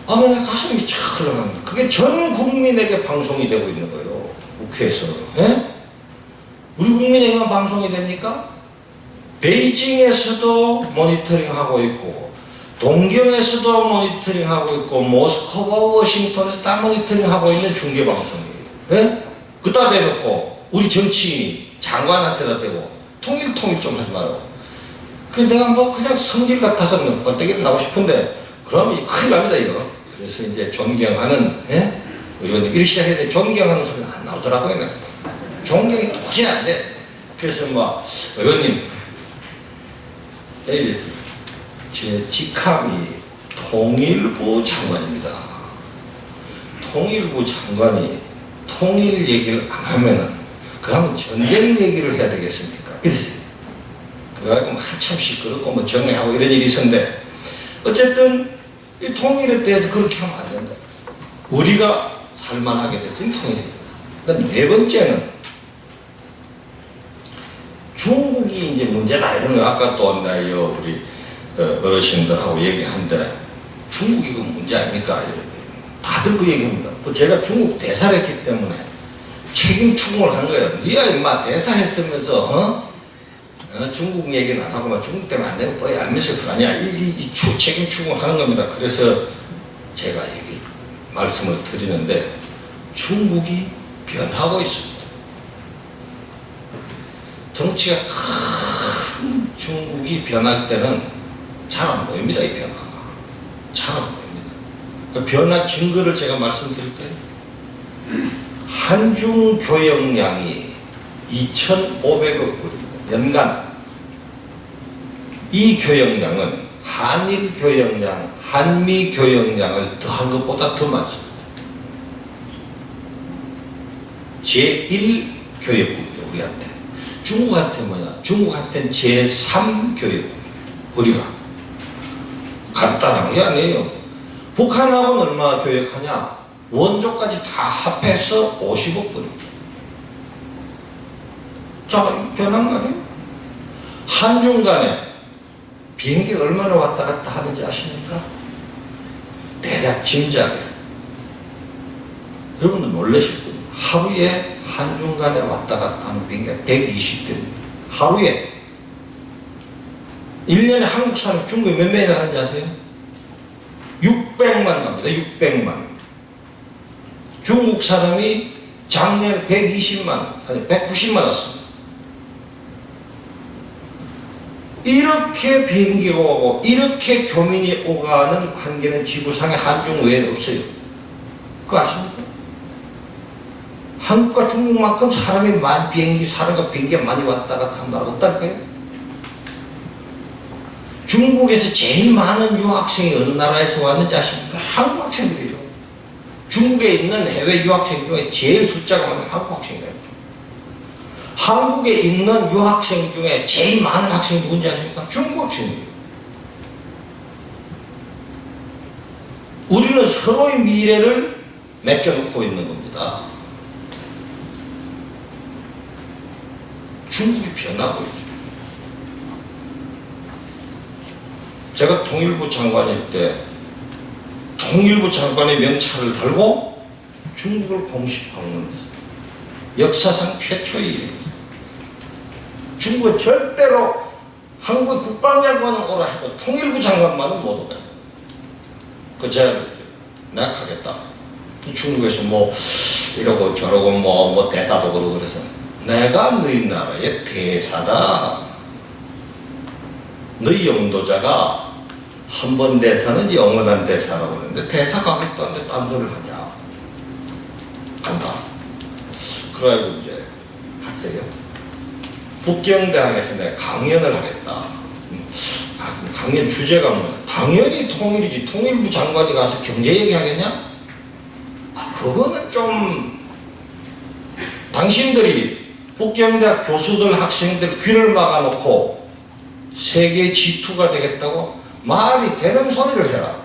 아, 내 가슴이 차 흘러갑니다. 그게 전 국민에게 방송이 되고 있는 거예요. 국회에서. 우리 국민에게만 방송이 됩니까? 베이징에서도 모니터링하고 있고 동경에서도 모니터링하고 있고 모스크바, 워싱턴에서 다 모니터링하고 있는 중계방송이에요. 그따 대놓고 우리 정치인이 장관한테다 대고 통일 좀 하지 말라고. 그 내가 뭐 그냥 성질 같아서 번데기를 나고 싶은데 그러면 이제 큰일 납니다 이거. 그래서 이제 존경하는 의원님 이렇게 시작해야 돼. 존경하는 소리는 안 나오더라고요. 존경이 도저히 안 돼. 그래서 뭐 의원님 제 직함이 통일부 장관입니다. 통일부 장관이 통일 얘기를 안 하면은 그러면 전쟁 얘기를 해야 되겠습니까? 이랬어요. 그래가지고 한참 시끄럽고 뭐 정리하고 이런 일이 있었는데 어쨌든 이 통일에 대해서 그렇게 하면 안 된다. 우리가 살만하게 됐으니 통일이 된다. 네 번째는 중국이 이제 문제다 이런 거 아까 또 우리 어르신들하고 얘기하는데 중국이 그 문제 아닙니까? 다들 그 얘기합니다. 또 제가 중국 대사를 했기 때문에 책임 추궁을 한 거예요. 니가 임마 대사 했으면서 중국 얘기는 안 하고 중국 때문에 안 되고 뭐 알면서 그러냐 이 책임 추궁을 하는 겁니다. 그래서 제가 말씀을 드리는데 중국이 변하고 있습니다. 덩치가 큰 중국이 변할 때는 잘 안 보입니다. 이 변화가 잘 안 보입니다. 그 변화 증거를 제가 말씀드릴까요? 한중 교역량이 2,500억 불입니다. 연간. 이 교역량은 한일 교역량, 한미 교역량을 더한 것보다 더 많습니다. 제1 교역국이죠, 우리한테. 중국한테 뭐냐? 중국한테는 제3 교역국이에요. 우리가. 간단한 게 아니에요. 북한하고는 얼마 교역하냐? 원조까지 다 합해서 50억 불입니다. 자, 변한 거 아니에요? 한중 간에 비행기 얼마나 왔다 갔다 하는지 아십니까? 대략 짐작해. 여러분들 놀라실 거예요. 하루에 한중 간에 왔다 갔다 하는 비행기가 120대입니다. 하루에. 1년에 한국 사람 중국에 몇 명이나 가는지 아세요? 600만 갑니다. 600만. 중국 사람이 작년에 120만, 아니 190만 왔습니다. 이렇게 비행기가 오고 이렇게 교민이 오가는 관계는 지구상에 한중 외에는 없어요. 그거 아십니까? 한국과 중국만큼 사람이 많은 비행기, 사람과 비행기가 많이 왔다 갔다 하는 나라가 없다니까요. 중국에서 제일 많은 유학생이 어느 나라에서 왔는지 아십니까? 한국 학생들이에요. 중국에 있는 해외 유학생 중에 제일 숫자가 많은 한국 학생이에요. 한국에 있는 유학생 중에 제일 많은 학생이 누군지 아십니까? 중국 학생이에요. 우리는 서로의 미래를 맡겨놓고 있는 겁니다. 중국이 변하고 있죠. 제가 통일부 장관일 때 통일부 장관의 명찰을 달고 중국을 공식 방문했어요. 역사상 최초의 일입니다. 중국은 절대로 한국의 국방장관은 오라 해도 통일부 장관만은 못 오게. 그 제안을 내가 하겠다. 중국에서 뭐 이러고 저러고 뭐 대사도 그러고 그래서 내가 너희 나라의 대사다. 너희 영도자가 한 번 대사는 영원한 대사라고 하는데 대사 가겠다 하는데 딴 소리를 하냐. 간다. 그래가지고 이제 갔어요. 북경대학에서 내가 강연을 하겠다. 강연 주제가 뭐냐. 당연히 통일이지. 통일부 장관이 가서 경제 얘기하겠냐? 그거는 좀 당신들이 북경대학 교수들 학생들 귀를 막아놓고 세계 G2가 되겠다고 말이 되는 소리를 해라.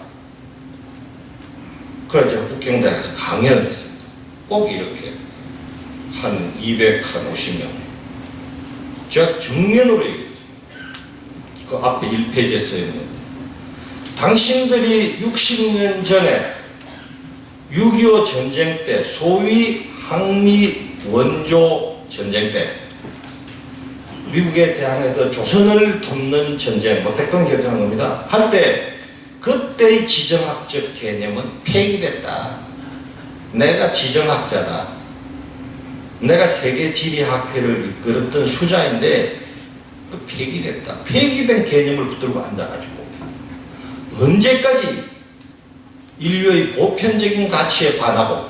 그래서 북경대학에서 강연을 했습니다. 꼭 이렇게 한 250명 제가 정면으로 얘기했죠. 그 앞에 1페이지에 써있는 당신들이 60년 전에 6.25 전쟁 때 소위 항미 원조 전쟁 때 미국에 대항해서 조선을 돕는 전쟁, 택동 결정한 겁니다. 할 때 그때의 지정학적 개념은 폐기됐다. 내가 지정학자다. 내가 세계지리학회를 이끌었던 수자인데 그 폐기됐다. 폐기된 개념을 붙들고 앉아가지고 언제까지 인류의 보편적인 가치에 반하고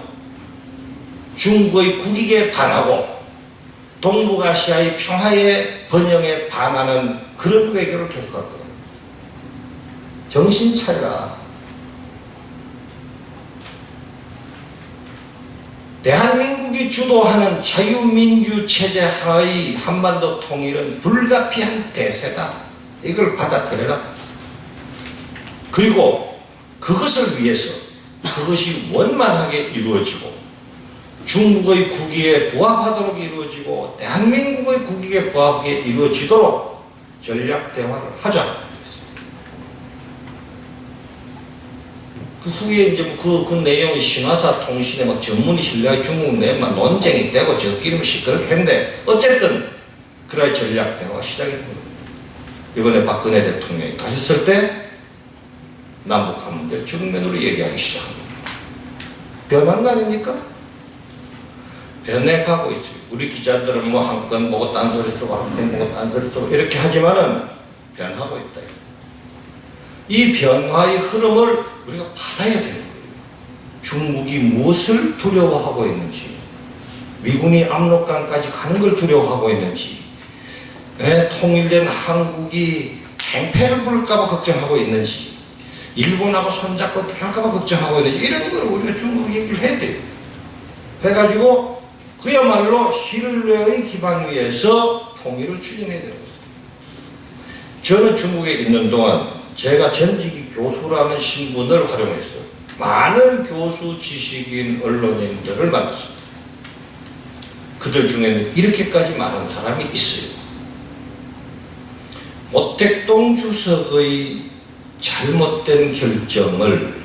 중국의 국익에 반하고 동북아시아의 평화의 번영에 반하는 그런 외교를 계속할 거예요. 정신 차려라. 대한민국이 주도하는 자유민주 체제 하의 한반도 통일은 불가피한 대세다. 이걸 받아들여라. 그리고 그것을 위해서 그것이 원만하게 이루어지고 중국의 국익에 부합하도록 이루어지고 대한민국의 국익에 부합하게 이루어지도록 전략 대화를 하자. 그 후에 이제 그 내용이 신화사 통신에 막 전문이 실려가 중국 내만 논쟁이 되고 저끼리 시끄럽게 했는데 어쨌든 그래야 전략 대화가 시작이 된 겁니다. 이번에 박근혜 대통령이 가셨을 때 남북한 문제 정면으로 얘기하기 시작합니다. 변한 거 아닙니까? 변해가고 있어요. 우리 기자들은 뭐 한 건 보고 딴소리 쓰고 한 건 보고 딴소리 쓰고 이렇게 하지만은 변하고 있다. 이 변화의 흐름을 우리가 받아야 되는 거예요. 중국이 무엇을 두려워하고 있는지, 미군이 압록강까지 가는 걸 두려워하고 있는지, 통일된 한국이 행패를 부를까봐 걱정하고 있는지, 일본하고 손잡고 어떻게 할까봐 걱정하고 있는지, 이런 걸 우리가 중국 얘기를 해야 돼요. 해가지고 그야말로 신뢰의 기반 위에서 통일을 추진해야 돼요. 저는 중국에 있는 동안 제가 전직이 교수라는 신분을 활용했어요. 많은 교수, 지식인, 언론인들을 만났습니다. 그들 중에는 이렇게까지 말한 사람이 있어요. 모택동 주석의 잘못된 결정을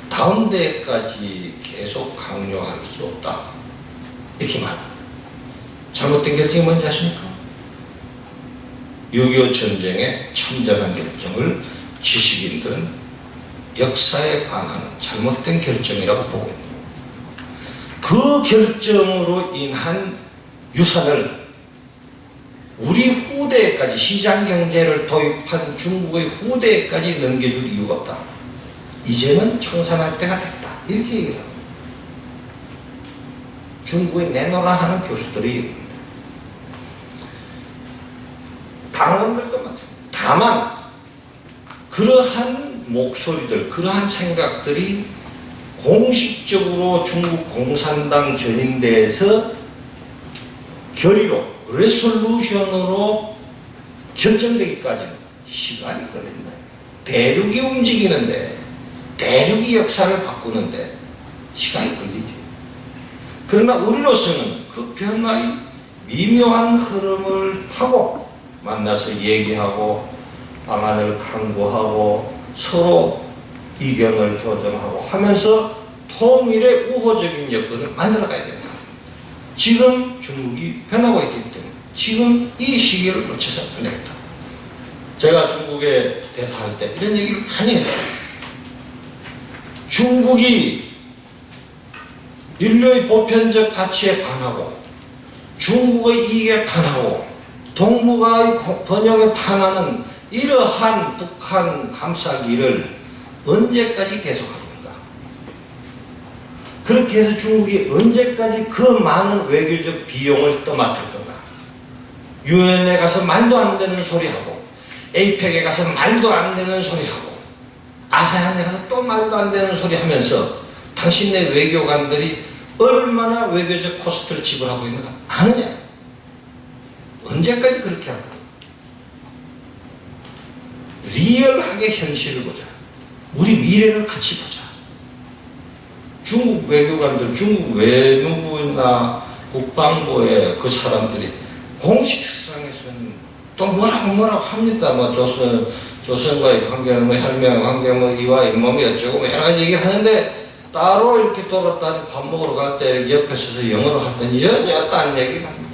다음 대까지 계속 강요할 수 없다. 이렇게 말합니다. 잘못된 결정이 뭔지 아십니까? 6.25 전쟁에 참전한 결정을 지식인들은 역사에 반하는 잘못된 결정이라고 보고 있습니다. 그 결정으로 인한 유산을 우리 후대까지, 시장경제를 도입한 중국의 후대까지 넘겨줄 이유가 없다. 이제는 청산할 때가 됐다. 이렇게 얘기를 합니다. 중국에 내놓으라 하는 교수들이 당원들도 많죠. 다만 그러한 목소리들, 그러한 생각들이 공식적으로 중국 공산당 전인대에서 결의로, 레솔루션으로 결정되기까지는 시간이 걸린다. 대륙이 움직이는데, 대륙이 역사를 바꾸는데 시간이 걸리죠. 그러나 우리로서는 그 변화의 미묘한 흐름을 타고 만나서 얘기하고 방안을 강구하고 서로 의견을 조정하고 하면서 통일의 우호적인 여건을 만들어가야 된다. 지금 중국이 변하고 있기 때문에 지금 이 시기를 놓쳐서 안 되겠다. 제가 중국에 대사할 때 이런 얘기를 많이 했어요. 중국이 인류의 보편적 가치에 반하고 중국의 이익에 반하고 동북아의 번영에 반하는 이러한 북한 감싸기를 언제까지 계속할 건가? 그렇게 해서 중국이 언제까지 그 많은 외교적 비용을 떠맡을 건가? 유엔에 가서 말도 안 되는 소리하고 에이펙에 가서 말도 안 되는 소리하고 아세안에 가서 또 말도 안 되는 소리 하면서 당신네 외교관들이 얼마나 외교적 코스트를 지불하고 있는가 아느냐? 언제까지 그렇게 할 거야? 리얼하게 현실을 보자. 우리 미래를 같이 보자. 중국 외교관들, 중국 외무부나 국방부의 그 사람들이 공식상에서는 또 뭐라고 합니다. 뭐 조선과의 관계는 뭐 혈맹 관계 뭐 이와 잇몸이 어쩌고 뭐 여러 가지 얘기를 하는데 따로 이렇게 돌았다 밥 먹으러 갈 때 옆에 서서 영어로 하더니 전혀 딴 얘기를 합니다.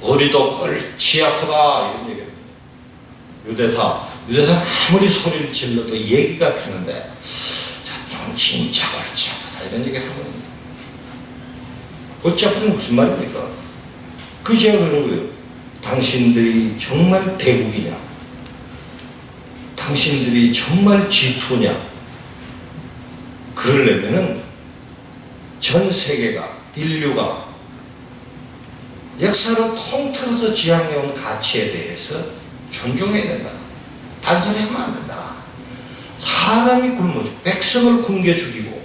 우리도 골치 아프다 이런 얘기를 합니다. 유대사 아무리 소리를 질러도 얘기가 되는데 좀 진짜 골치 아프다 이런 얘기를 하거든요. 골치 아프는 무슨 말입니까? 그 제가 그런 거예요. 당신들이 정말 대국이냐? 당신들이 정말 G2냐? 그러려면은 전 세계가, 인류가 역사를 통틀어서 지향해온 가치에 대해서 존중해야 된다. 단순히 하면 안 된다. 사람이 굶어 죽고, 백성을 굶겨 죽이고,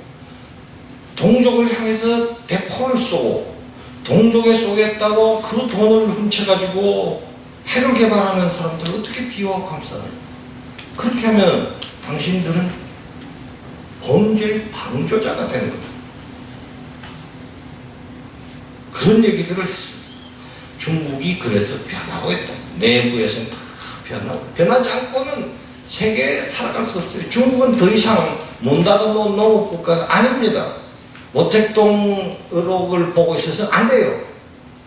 동족을 향해서 대포를 쏘고, 동족에 쏘겠다고 그 돈을 훔쳐가지고 핵을 개발하는 사람들을 어떻게 비호하고 감싸나요? 그렇게 하면 당신들은 범죄의 방조자가 되는 겁니다. 그런 얘기들을 했습니다. 중국이 그래서 변하고 있다. 내부에서는 다 변하고, 변하지 않고는 세계에 살아갈 수 없어요. 중국은 더 이상 문 닫아놓은 농업국가가 아닙니다. 모택동 의혹을 보고 있어서 안 돼요.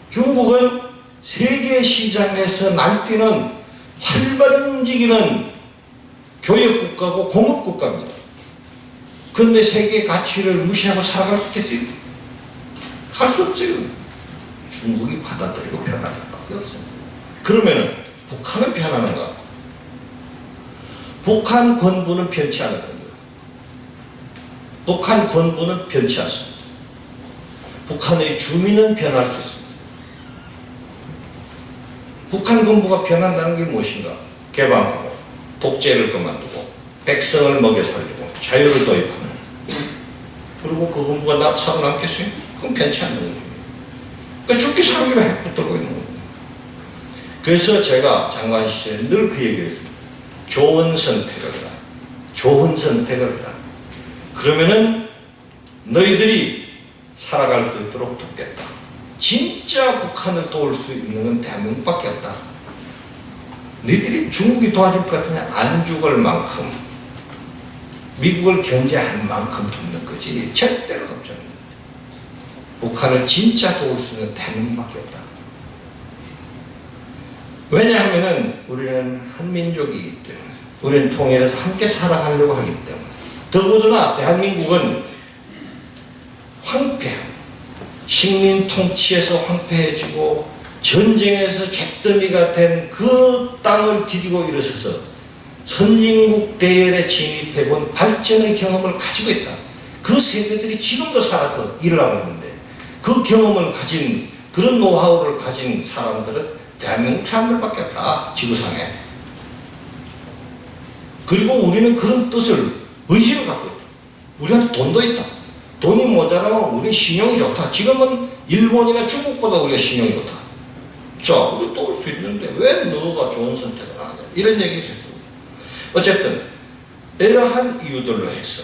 중국은 세계 시장에서 날뛰는 활발히 움직이는 교역국가고 공업국가입니다. 그런데 세계 가치를 무시하고 살아갈 수 있겠어요? 할 수 없죠. 중국이 받아들이고 변할 수밖에 없습니다. 그러면 북한은 변하는가? 북한 권부는 변치 않을 겁니다. 북한 권부는 변치 않습니다. 북한의 주민은 변할 수 있습니다. 북한 권부가 변한다는 게 무엇인가? 개방하고 독재를 그만두고 백성을 먹여 살리고 자유를 도입하는, 그리고 그 권부가 살아남겠어요? 그건 변치 않는 겁니다. 그러니까 죽기 살기로 해붙들고 있는 겁니다. 그래서 제가 장관 시절에 늘 그 얘기를 했습니다. 좋은 선택을 해라. 좋은 선택을 해라. 그러면은 너희들이 살아갈 수 있도록 돕겠다. 진짜 북한을 도울 수 있는 건 대한민국밖에 없다. 너희들이 중국이 도와줄 것 같으면 안 죽을 만큼, 미국을 견제할 만큼 돕는 거지 절대로 돕지 않는다. 북한을 진짜 도울 수 있는 대한민국밖에 없다. 왜냐하면 우리는 한민족이기 때문에, 우리는 통일해서 함께 살아가려고 하기 때문에. 더구나 대한민국은 황폐, 식민 통치에서 황폐해지고 전쟁에서 잿더미가 된 그 땅을 디디고 일어서서 선진국 대열에 진입해본 발전의 경험을 가지고 있다. 그 세대들이 지금도 살아서 일을 하고 있는데, 그 경험을 가진, 그런 노하우를 가진 사람들은 대한민국 사람들밖에 없다, 지구상에. 그리고 우리는 그런 뜻을, 의지를 갖고 있다. 우리한테 돈도 있다. 돈이 모자라면 우리 신용이 좋다. 지금은 일본이나 중국보다 우리가 신용이 좋다. 자, 우리 또 올 수 있는데 왜 너가 좋은 선택을 안 하냐, 이런 얘기를 했습니다. 어쨌든 이러한 이유들로 해서,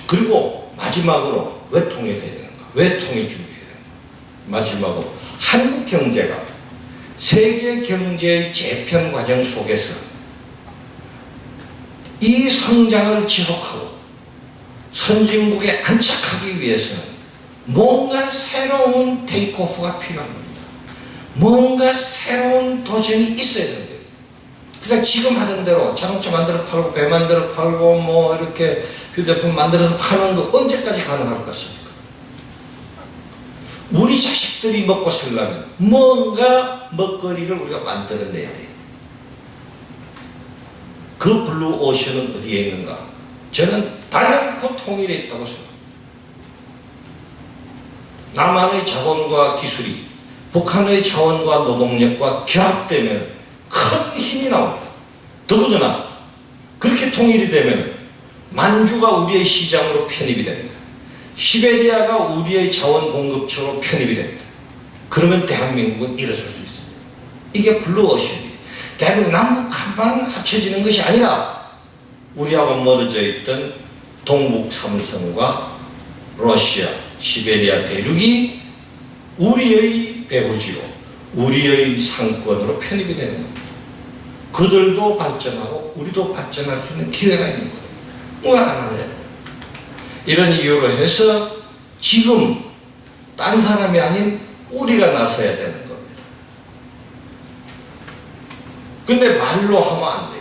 그리고 마지막으로 왜 통일해야 되는가, 왜 통일 준비해야 되는가, 마지막으로 한국 경제가 세계 경제의 재편 과정 속에서 이 성장을 지속하고 선진국에 안착하기 위해서는 뭔가 새로운 테이크오프가 필요합니다. 뭔가 새로운 도전이 있어야 된대요. 그냥 지금 하던 대로 자동차 만들어 팔고 배 만들어 팔고 뭐 이렇게 휴대폰 만들어서 파는 거 언제까지 가능할 것 같습니까? 우리 자식들이 먹고 살려면 뭔가 먹거리를 우리가 만들어내야 돼요. 그 블루오션은 어디에 있는가? 저는 단연코 통일에 있다고 생각합니다. 남한의 자본과 기술이 북한의 자원과 노동력과 결합되면 큰 힘이 나옵니다. 더구나 그렇게 통일이 되면 만주가 우리의 시장으로 편입이 됩니다. 시베리아가 우리의 자원 공급처로 편입이 됩니다. 그러면 대한민국은 일어설 수 있습니다. 이게 블루오션이에요. 대한민국 남북한만 합쳐지는 것이 아니라 우리하고 멀어져 있던 동북 삼성과 러시아, 시베리아 대륙이 우리의 배후지로, 우리의 상권으로 편입이 되는 겁니다. 그들도 발전하고 우리도 발전할 수 있는 기회가 있는 거예요. 왜 안 하냐? 이런 이유로 해서 지금 딴 사람이 아닌 우리가 나서야 되는 겁니다. 근데 말로 하면 안 돼요.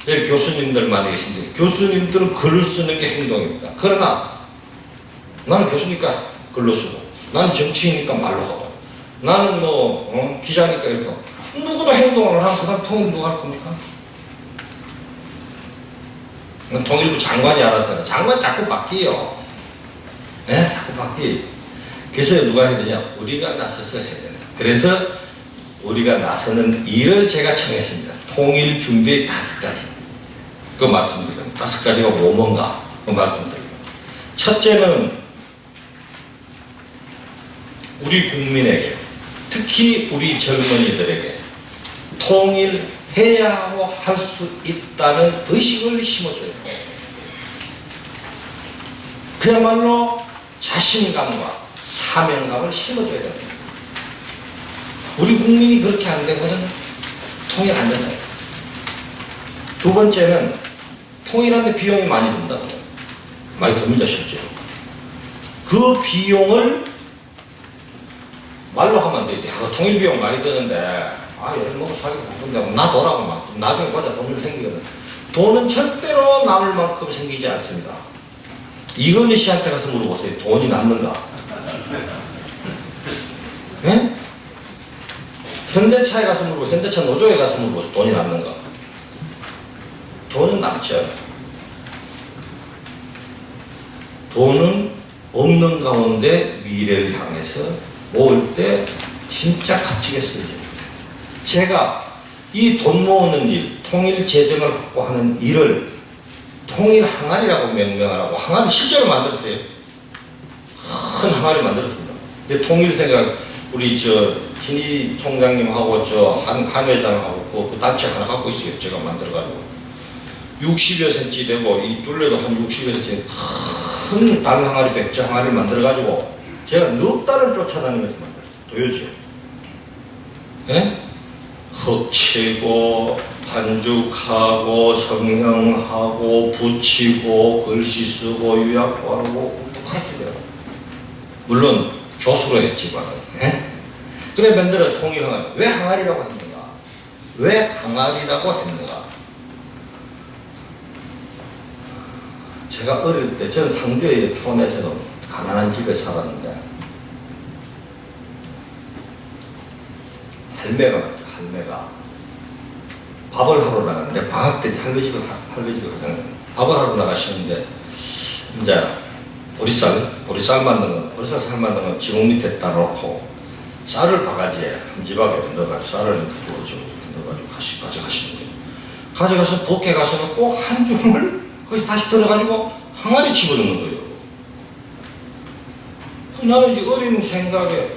여기 교수님들 많이 계신데, 교수님들은 글을 쓰는 게 행동입니다. 그러나 나는 교수니까 글로 쓰고, 나는 정치인이니까 말로 하고, 나는 뭐 기자니까 이렇게 하고, 누구도 행동을 하고 그 다음 통일 누가 할 겁니까? 통일부 장관이 알아서 해요. 장관 자꾸 바뀌어요. 네? 자꾸 바뀌어요. 그래서 누가 해야 되냐? 우리가 나서서 해야 된다. 그래서 우리가 나서는 일을 제가 청했습니다. 통일 준비의 5가지. 그 말씀드립니다. 5가지가 뭔가 그 말씀드립니다. 첫째는 우리 국민에게, 특히 우리 젊은이들에게 통일해야 하고 할 수 있다는 의식을 심어줘야 돼요. 그야말로 자신감과 사명감을 심어줘야 됩니다. 우리 국민이 그렇게 안 되고는 통일 안 된다. 두 번째는 통일하는데 비용이 많이 든다고. 많이 듭니다, 실제로. 그 비용을 말로 하면 안 되지. 그 통일 비용 많이 드는데, 여름 먹고 사기 바쁜데, 나 더라고 막. 나중에 보자, 돈을 생기거든. 돈은 절대로 남을 만큼 생기지 않습니다. 이건희 씨한테 가서 물어보세요. 돈이 남는가? 네? 현대차에 가서 물어보세요. 현대차 노조에 가서 물어보세요. 돈이 남는가? 돈은 남죠. 돈은 없는 가운데 미래를 향해서 모을 때 진짜 값지게 쓰이죠. 제가 이 돈 모으는 일, 통일 재정을 확보하는 일을 통일 항아리라고 명명하라고 항아리 실제로 만들었어요. 큰 항아리 만들었습니다. 통일 생각 우리 신희 총장님하고 한 회장하고 그 단체 하나 갖고 있어요. 제가 만들어가지고 60여 cm 되고 이 둘레도 한 60여 cm 큰 달 항아리, 백제 항아리를 만들어가지고 제가 넉 달을 쫓아다니면서 만들었어요. 도요지요. 예? 흑치고 반죽하고 성형하고 붙이고 글씨 쓰고 유약하고 다 했어요. 물론 조수로 했지만 그래 만들어 통일 항아리. 왜 항아리라고 했는가? 왜 항아리라고 했는가? 제가 어릴 때 전 상주의 촌에서 가난한 집에 살았는데 할매가 왔죠. 할매가 밥을 하러 나가는데 방학 때 할매 집에 가는 밥을 하러 나가시는데 이제 보리쌀 만드는 건 지붕 밑에 따놓고 쌀을 바가지에 한 지박에 넣어가지고 쌀을 넣어가지고 가져가시는 거예요. 가져가서 붓게 가서는 꼭 한 줌을 거기서 다시 들어가지고 항아리 집어넣는 거예요. 나는 이제 어린 생각에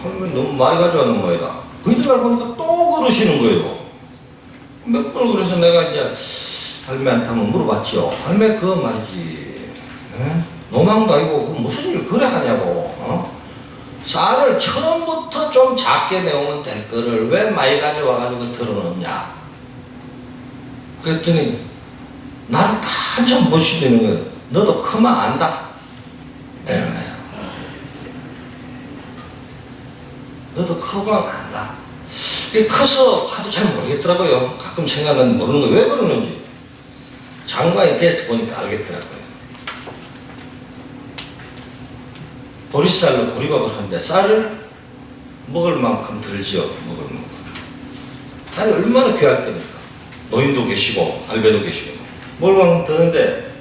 할머니 너무 많이 가져왔는 모양이다. 그이날 보니까 또 그러시는 거예요. 몇 번 그래서 내가 이제 할매한테 한번 물어봤죠. 할매 그거 말이지. 노망도 아니고 무슨 일 그래 하냐고. 쌀을 처음부터 좀 작게 내오면 될 거를 왜 많이 가져와가지고 털어놓냐. 그랬더니 나를 다 한참 보시는 거예요. 너도 크면 안다. 이러는 거예요. 너도 크면 안다. 커서 하도 잘 모르겠더라고요. 가끔 생각은 모르는 거예요. 왜 그러는지. 장관이 돼서 보니까 알겠더라고요. 보리쌀로 보리밥을 하는데 쌀을 먹을 만큼 들죠. 먹을 만큼. 쌀이 얼마나 귀할 때입니까? 노인도 계시고 알배도 계시고 먹을 만큼 드는데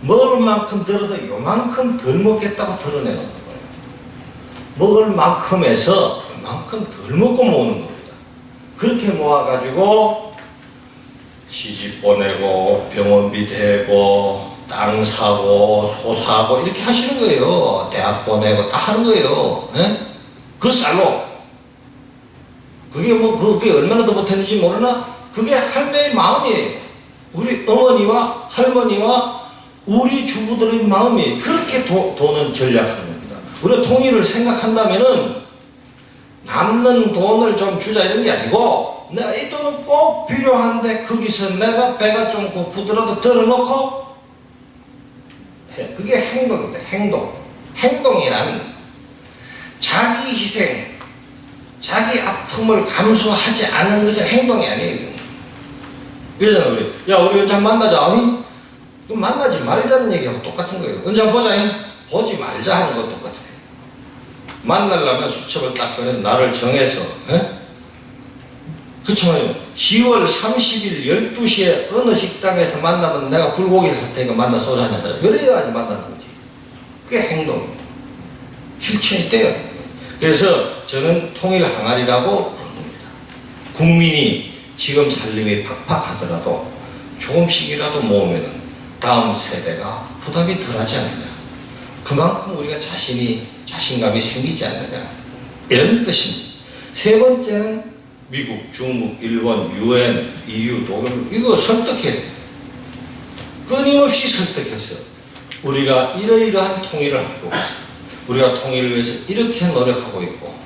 먹을 만큼 들어서 요만큼 덜 먹겠다고 덜어내는 거예요. 먹을 만큼에서 요만큼 덜 먹고 모으는 겁니다. 그렇게 모아가지고 시집 보내고 병원비 대고 땅 사고 소 사고 이렇게 하시는 거예요. 대학 보내고 다 하는 거예요. 예? 그 쌀로 그게 그게 얼마나 더 못했는지 모르나 그게 할매의 마음이에요. 우리 어머니와 할머니와 우리 주부들의 마음이 그렇게 돈은 전략하는 겁니다. 우리가 통일을 생각한다면은 남는 돈을 좀 주자 이런 게 아니고 내가 이 돈은 꼭 필요한데 거기서 내가 배가 좀 고프더라도 덜어놓고 그게 행동입니다. 행동이란 자기 희생, 자기 아픔을 감수하지 않은 것은 행동이 아니에요. 그러잖아 우리. 야 우리 언제 한번 만나자. 아니? 그럼 만나지 말자는 얘기하고 똑같은 거예요. 언제 한번 보자. 보지 말자 하는 거 똑같아요. 만나려면 수첩을 딱 꺼내서 날을 정해서 그렇죠. 10월 30일 12시에 어느 식당에서 만나면 내가 불고기를 살 테니까 만나 소주 한잔 하자. 그래야지 만나는 거지. 그게 행동입니다. 실천이 돼요. 그래서 저는 통일 항아리라고 부릅니다. 국민이 지금 살림이 팍팍하더라도 조금씩이라도 모으면 다음 세대가 부담이 덜하지 않느냐. 그만큼 우리가 자신감이 생기지 않느냐. 이런 뜻입니다. 세 번째는 미국, 중국, 일본, UN, EU, 독일 이거 설득해야 됩니다. 끊임없이 설득해서 우리가 이러이러한 통일을 하고 우리가 통일을 위해서 이렇게 노력하고 있고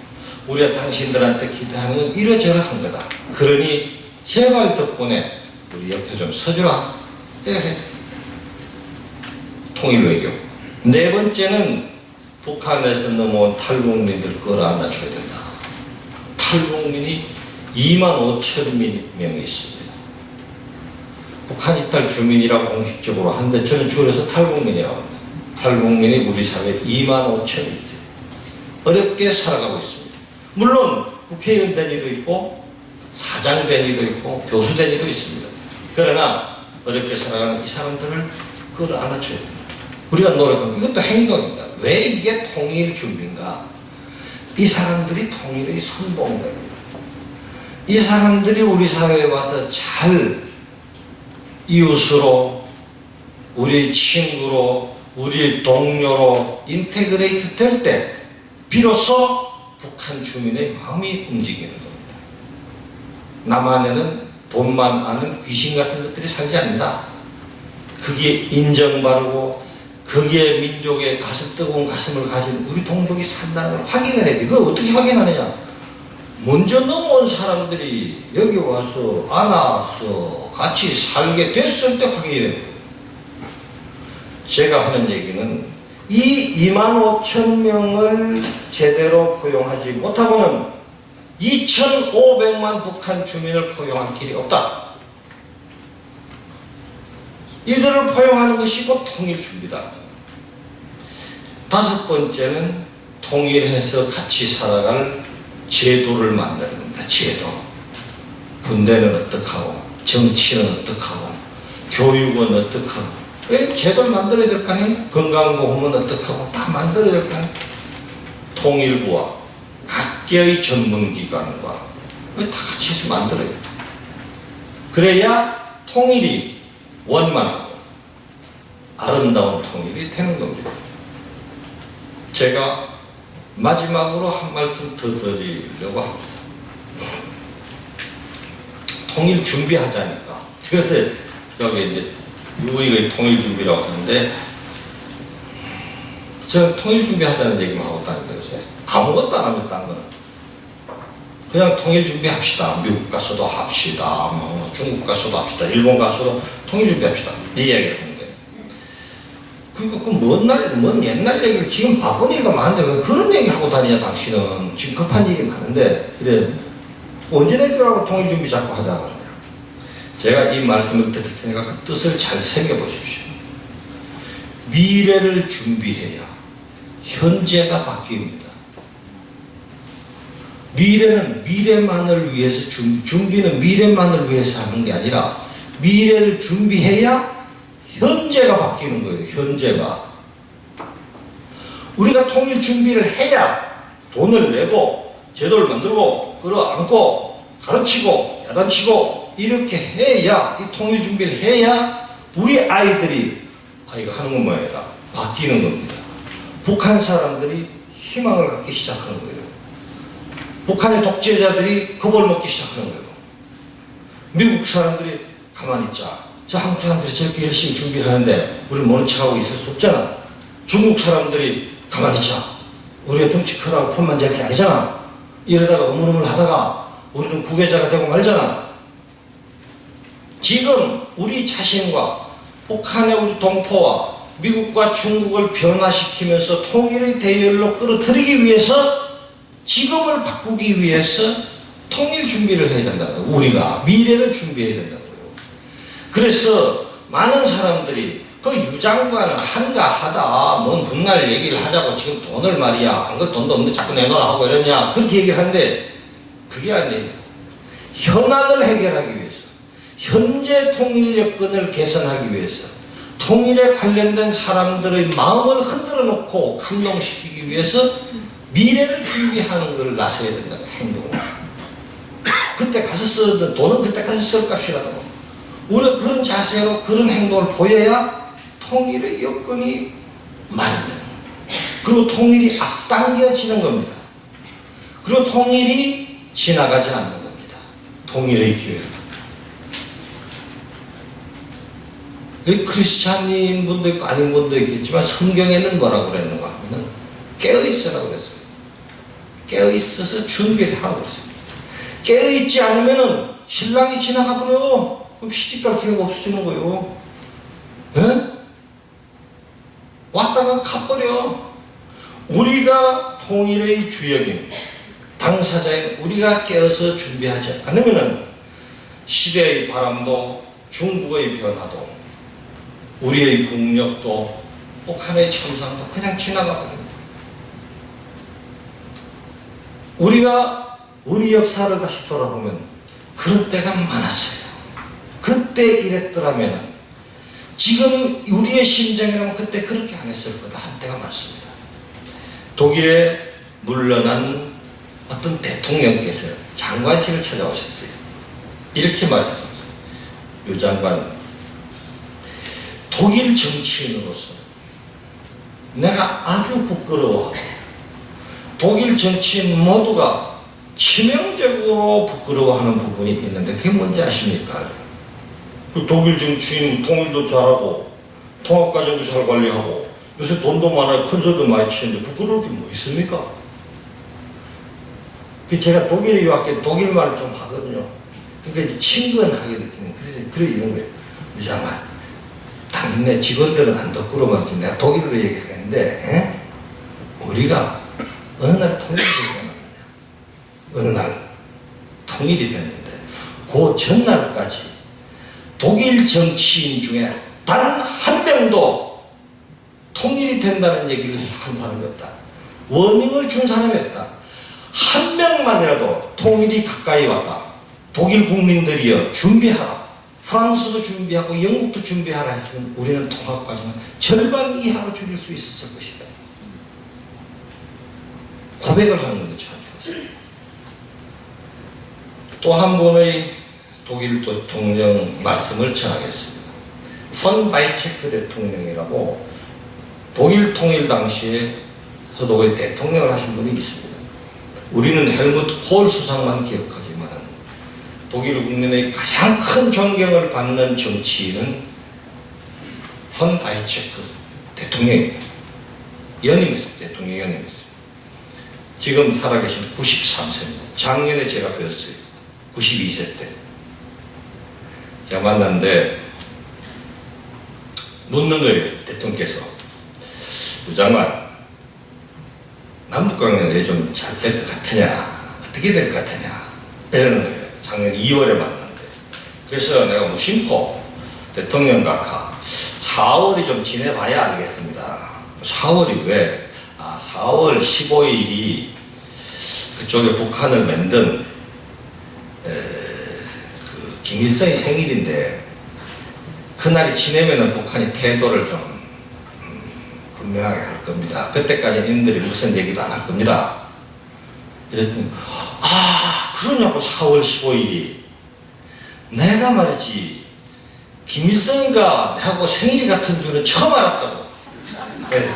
우리가 당신들한테 기대하는 건 이러저러한 거다. 그러니 제발 덕분에 우리 옆에 좀 서주라. 이렇게 통일 외교. 네 번째는 북한에서 넘어온 탈북민들 끌어안아줘야 된다. 탈북민이 25,000명이 있습니다. 북한 이탈 주민이라고 공식적으로 하는데 저는 줄여서 탈북민이라고 합니다. 탈북민이 우리 사회에 2만 5천이 있어요. 어렵게 살아가고 있습니다. 물론 국회의원 된 이도 있고 사장 된 이도 있고 교수 된 이도 있습니다. 그러나 어렵게 살아가는 이 사람들을 끌어안아줘야 됩니다. 우리가 노력하는 이것도 행동입니다. 왜 이게 통일 준비인가? 이 사람들이 통일의 선봉들입니다. 이 사람들이 우리 사회에 와서 잘 이웃으로, 우리 친구로, 우리 동료로 인테그레이트 될 때 비로소 북한 주민의 마음이 움직이는 겁니다. 남한에는 돈만 아는 귀신 같은 것들이 살지 않는다. 그게 인정받고 거기에 민족의 가슴, 뜨거운 가슴을 가진 우리 동족이 산다는 걸 확인을 해야 돼. 그걸 어떻게 확인하느냐? 먼저 넘어온 사람들이 여기 와서 안아서 같이 살게 됐을 때 확인이 됩니다. 제가 하는 얘기는 이 2만 5천 명을 제대로 포용하지 못하고는 2,500만 북한 주민을 포용할 길이 없다. 이들을 포용하는 것이 곧 통일 준비다. 다섯 번째는 통일해서 같이 살아갈 제도를 만드는 겁니다. 제도. 군대는 어떡하고, 정치는 어떡하고, 교육은 어떡하고, 왜 제도를 만들어야 될 거 아니에요? 건강보험은 어떡하고, 다 만들어야 될 거 아니에요? 통일부와 각계의 전문기관과 다 같이 해서 만들어야 돼요. 그래야 통일이 원만하고 아름다운 통일이 되는 겁니다. 제가 마지막으로 한 말씀 더 드리려고 합니다. 통일 준비하자니까. 그래서 여기 이제 유의의 통일 준비라고 하는데 저는 통일 준비하자는 얘기만 하고 있다는 거예요. 아무것도 안 합니다. 딴 거는. 그냥 통일 준비합시다. 미국 가서도 합시다. 뭐 중국 가서도 합시다. 일본 가서도 통일 준비합시다. 이 이야기를 하는데. 그리고 먼 옛날 얘기를 지금 바쁜 일가 많은데 왜 그런 얘기 하고 다니냐 당신은. 지금 급한 일이 많은데 이래 언제 될 줄 알고 통일 준비 자꾸 하자고 하냐. 제가 이 말씀을 드릴 테니까 그 뜻을 잘 새겨보십시오. 미래를 준비해야 현재가 바뀝니다. 미래는 미래만을 위해서 준비는 미래만을 위해서 하는 게 아니라 미래를 준비해야 현재가 바뀌는 거예요. 현재가. 우리가 통일 준비를 해야 돈을 내고 제도를 만들고 끌어안고 가르치고 야단치고 이렇게 해야 이 통일 준비를 해야 우리 아이들이 이거 하는 건 뭐야? 바뀌는 겁니다. 북한 사람들이 희망을 갖기 시작하는 거예요. 북한의 독재자들이 겁을 먹기 시작하는 거예요. 미국 사람들이 가만히 있자. 저 한국 사람들이 저렇게 열심히 준비를 하는데 우리 모른 척하고 있을 수 없잖아. 중국 사람들이 가만히 있자. 우리가 덩치 크라고 폰만 잘 게 아니잖아. 이러다가 우물우물 하다가 우리는 구계자가 되고 말잖아. 지금 우리 자신과 북한의 우리 동포와 미국과 중국을 변화시키면서 통일의 대열로 끌어들이기 위해서 지금을 바꾸기 위해서 통일 준비를 해야 된다고요. 우리가 미래를 준비해야 된다고요. 그래서 많은 사람들이 그 유장관은 한가하다. 뭔 훗날 얘기를 하자고 지금 돈을 말이야. 안 그 돈도 없는데 자꾸 내놔라 하고 이러냐. 그렇게 얘기를 하는데 그게 아니에요. 현안을 해결하기 위해서 현재 통일 여건을 개선하기 위해서 통일에 관련된 사람들의 마음을 흔들어 놓고 감동시키기 위해서 미래를 준비하는 걸 나서야 된다는 행동을. 그때 가서 쓰던 돈은 그때 가서 쓸 값이라도 우리가 그런 자세로 그런 행동을 보여야 통일의 여건이 마련되는 겁니다. 그리고 통일이 앞당겨지는 겁니다. 그리고 통일이 지나가지 않는 겁니다. 통일의 기회가. 크리스찬인 분도 있고 아닌 분도 있겠지만 성경에는 뭐라고 그랬는가 하면은 깨어있으라고 그랬어요. 깨어있어서 준비를 하라고 그랬어요. 깨어있지 않으면은 신랑이 지나가버려. 그럼 시집갈 기회가 없어지는 거예요. 에? 왔다가 가버려. 우리가 통일의 주역인 당사자인 우리가 깨어서 준비하지 않으면은 시대의 바람도 중국의 변화도 우리의 국력도 북한의 참상도 그냥 지나가 버립니다. 우리가 우리 역사를 다시 돌아보면 그런 때가 많았어요. 그때 이랬더라면 지금 우리의 심정이라면 그때 그렇게 안 했을 거다 한 때가 많습니다. 독일에 물러난 어떤 대통령께서 장관실을 찾아오셨어요. 이렇게 말했습니다. 유 장관, 독일 정치인으로서 내가 아주 부끄러워하고 독일 정치인 모두가 치명적으로 부끄러워하는 부분이 있는데 그게 뭔지 아십니까? 독일 정치인 통일도 잘하고 통합과정도 잘 관리하고 요새 돈도 많아요. 콘서트도 많이 치는데 부끄러울 게 뭐 있습니까? 제가 독일에 유학해 독일말을 좀 하거든요. 그러니까 친근하게 느끼는 그래 이런 거예요. 유장관, 당연히 직원들은 안 듣고로 말이지 내가 독일어로 얘기하겠는데 우리가 어느 날 통일이 되지 않았느냐. 어느 날 통일이 됐는데 그 전날까지 독일 정치인 중에 단 한 명도 통일이 된다는 얘기를 한 사람이 없다. 워닝을 준 사람이 없다. 한 명만이라도 통일이 가까이 왔다. 독일 국민들이여 준비하라. 프랑스도 준비하고 영국도 준비하라 했으면 우리는 통합까지는 절반 이하로 줄일 수 있었을 것이다. 고백을 하는 거죠. 저한테. 또 한 번의 독일 대통령 말씀을 전하겠습니다. 펀 바이체크 대통령이라고 독일 통일 당시에 서독의 대통령을 하신 분이 있습니다. 우리는 헬무트 콜 수상만 기억하지만 독일 국민의 가장 큰 존경을 받는 정치인은 펀 바이체크 대통령입니다. 연임했습니다. 대통령 연임했습니다. 지금 살아계신 93세입니다. 작년에 제가 뵀어요. 92세 때. 제가 만났는데 묻는 거예요. 대통령께서. 유 장관, 남북관계는 왜 좀 잘 될 것 같으냐? 어떻게 될 것 같으냐? 이러는 거예요. 작년 2월에 만났는데. 그래서 내가 무심코 대통령 각하 4월이 좀 지내봐야 알겠습니다. 4월이 왜? 4월 15일이 그쪽에 북한을 만든 그 김일성의 생일인데 그날이 지내면은 북한이 태도를 좀 분명하게 할 겁니다. 그때까지는 인들이 무슨 얘기도 안 할 겁니다. 이랬더니 그러냐고 4월 15일이 내가 말이지 김일성과 나하고 생일이 같은 줄은 처음 알았다고. 네.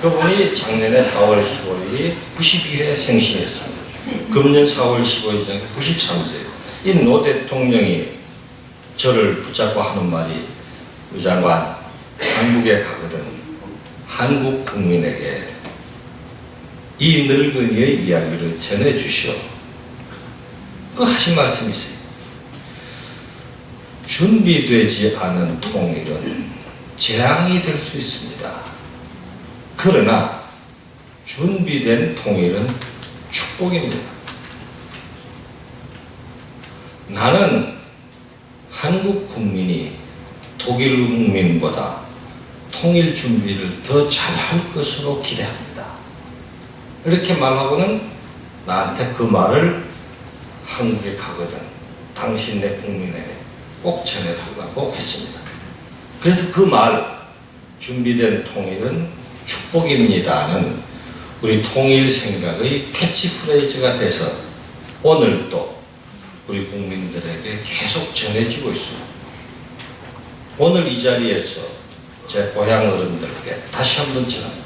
그분이 작년에 4월 15일이 92회 생신이었습니다. 금년 4월 15일 전 93세. 이 노 대통령이 저를 붙잡고 하는 말이 유 장관, 한국에 가거든 한국 국민에게 이 늙은이의 이야기를 전해주시오. 그 하신 말씀이 있어요. 준비되지 않은 통일은 재앙이 될 수 있습니다. 그러나 준비된 통일은 축복입니다. 나는 한국 국민이 독일 국민보다 통일 준비를 더 잘할 것으로 기대합니다. 이렇게 말하고는 나한테 그 말을 한국에 가거든 당신네 국민에게 꼭 전해달라고 했습니다. 그래서 그 말, 준비된 통일은 축복입니다는 우리 통일 생각의 캐치프레이즈가 돼서 오늘도 우리 국민들에게 계속 전해지고 있습니다. 오늘 이 자리에서 제 고향 어른들께 다시 한번 전합니다.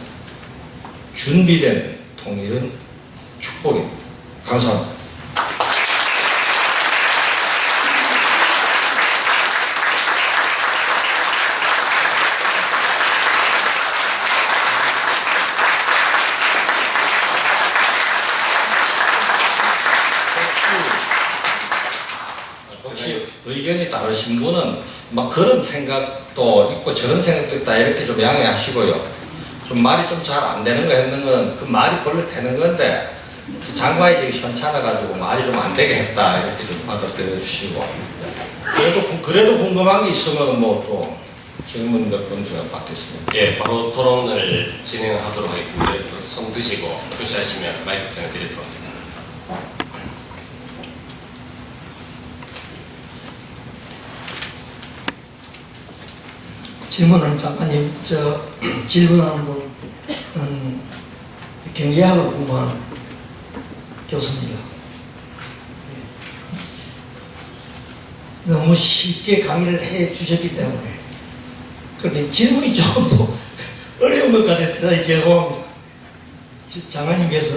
준비된 통일은 축복입니다. 감사합니다. 혹시 의견이 다르신 분은 막 그런 생각도 있고 저런 생각도 있다 이렇게 좀 양해하시고요. 좀 말이 좀 잘 안 되는 거 했는 건 그 말이 원래 되는 건데 장관이 되게 현찮아가지고 말이 좀 안 되게 했다 이렇게 좀 받아들여 주시고 그래도 궁금한 게 있으면 뭐 또 질문 몇 번 제가 받겠습니다. 예, 바로 토론을 진행하도록 하겠습니다. 또 손 드시고 표시하시면 마이크 전해 드리도록 하겠습니다. 질문은 장관님, 질문하는 분은 경제학을 공부하는 교수입니다. 너무 쉽게 강의를 해 주셨기 때문에 그런데 질문이 조금 더 어려운 것 같아서 대단히 죄송합니다. 장관님께서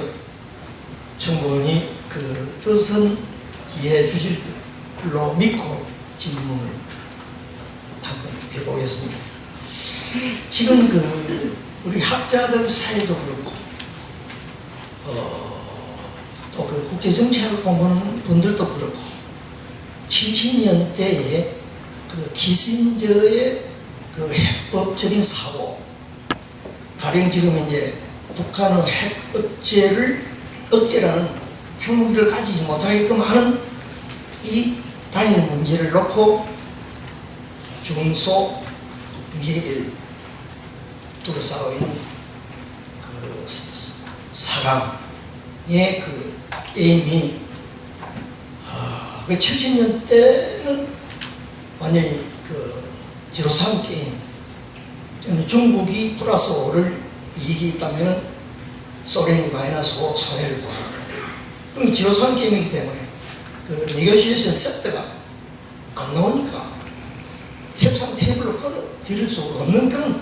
충분히 그 뜻은 이해해 주실 줄로 믿고 질문을 한번 해보겠습니다. 지금 우리 학자들 사이도 그렇고 또 그 국제정책을 공부하는 분들도 그렇고 70년대에 그 키신저의 그 해법적인 사고, 가령 지금 이제 북한의 핵 억제라는 핵무기를 가지지 못하게끔 하는 이 단일 문제를 놓고 중소 미일 둘러싸고 있는 그 사강의 그 게임이 그 70년대는 완전히 그 지로산 게임, 중국이 플러스 5를 이익이 있다면 소련이 마이너스 5 손해를 보는 지로산 게임이기 때문에 그 네고시에이션 세트가 안 나오니까 협상 테이블로 끌어들일 수 없는 그런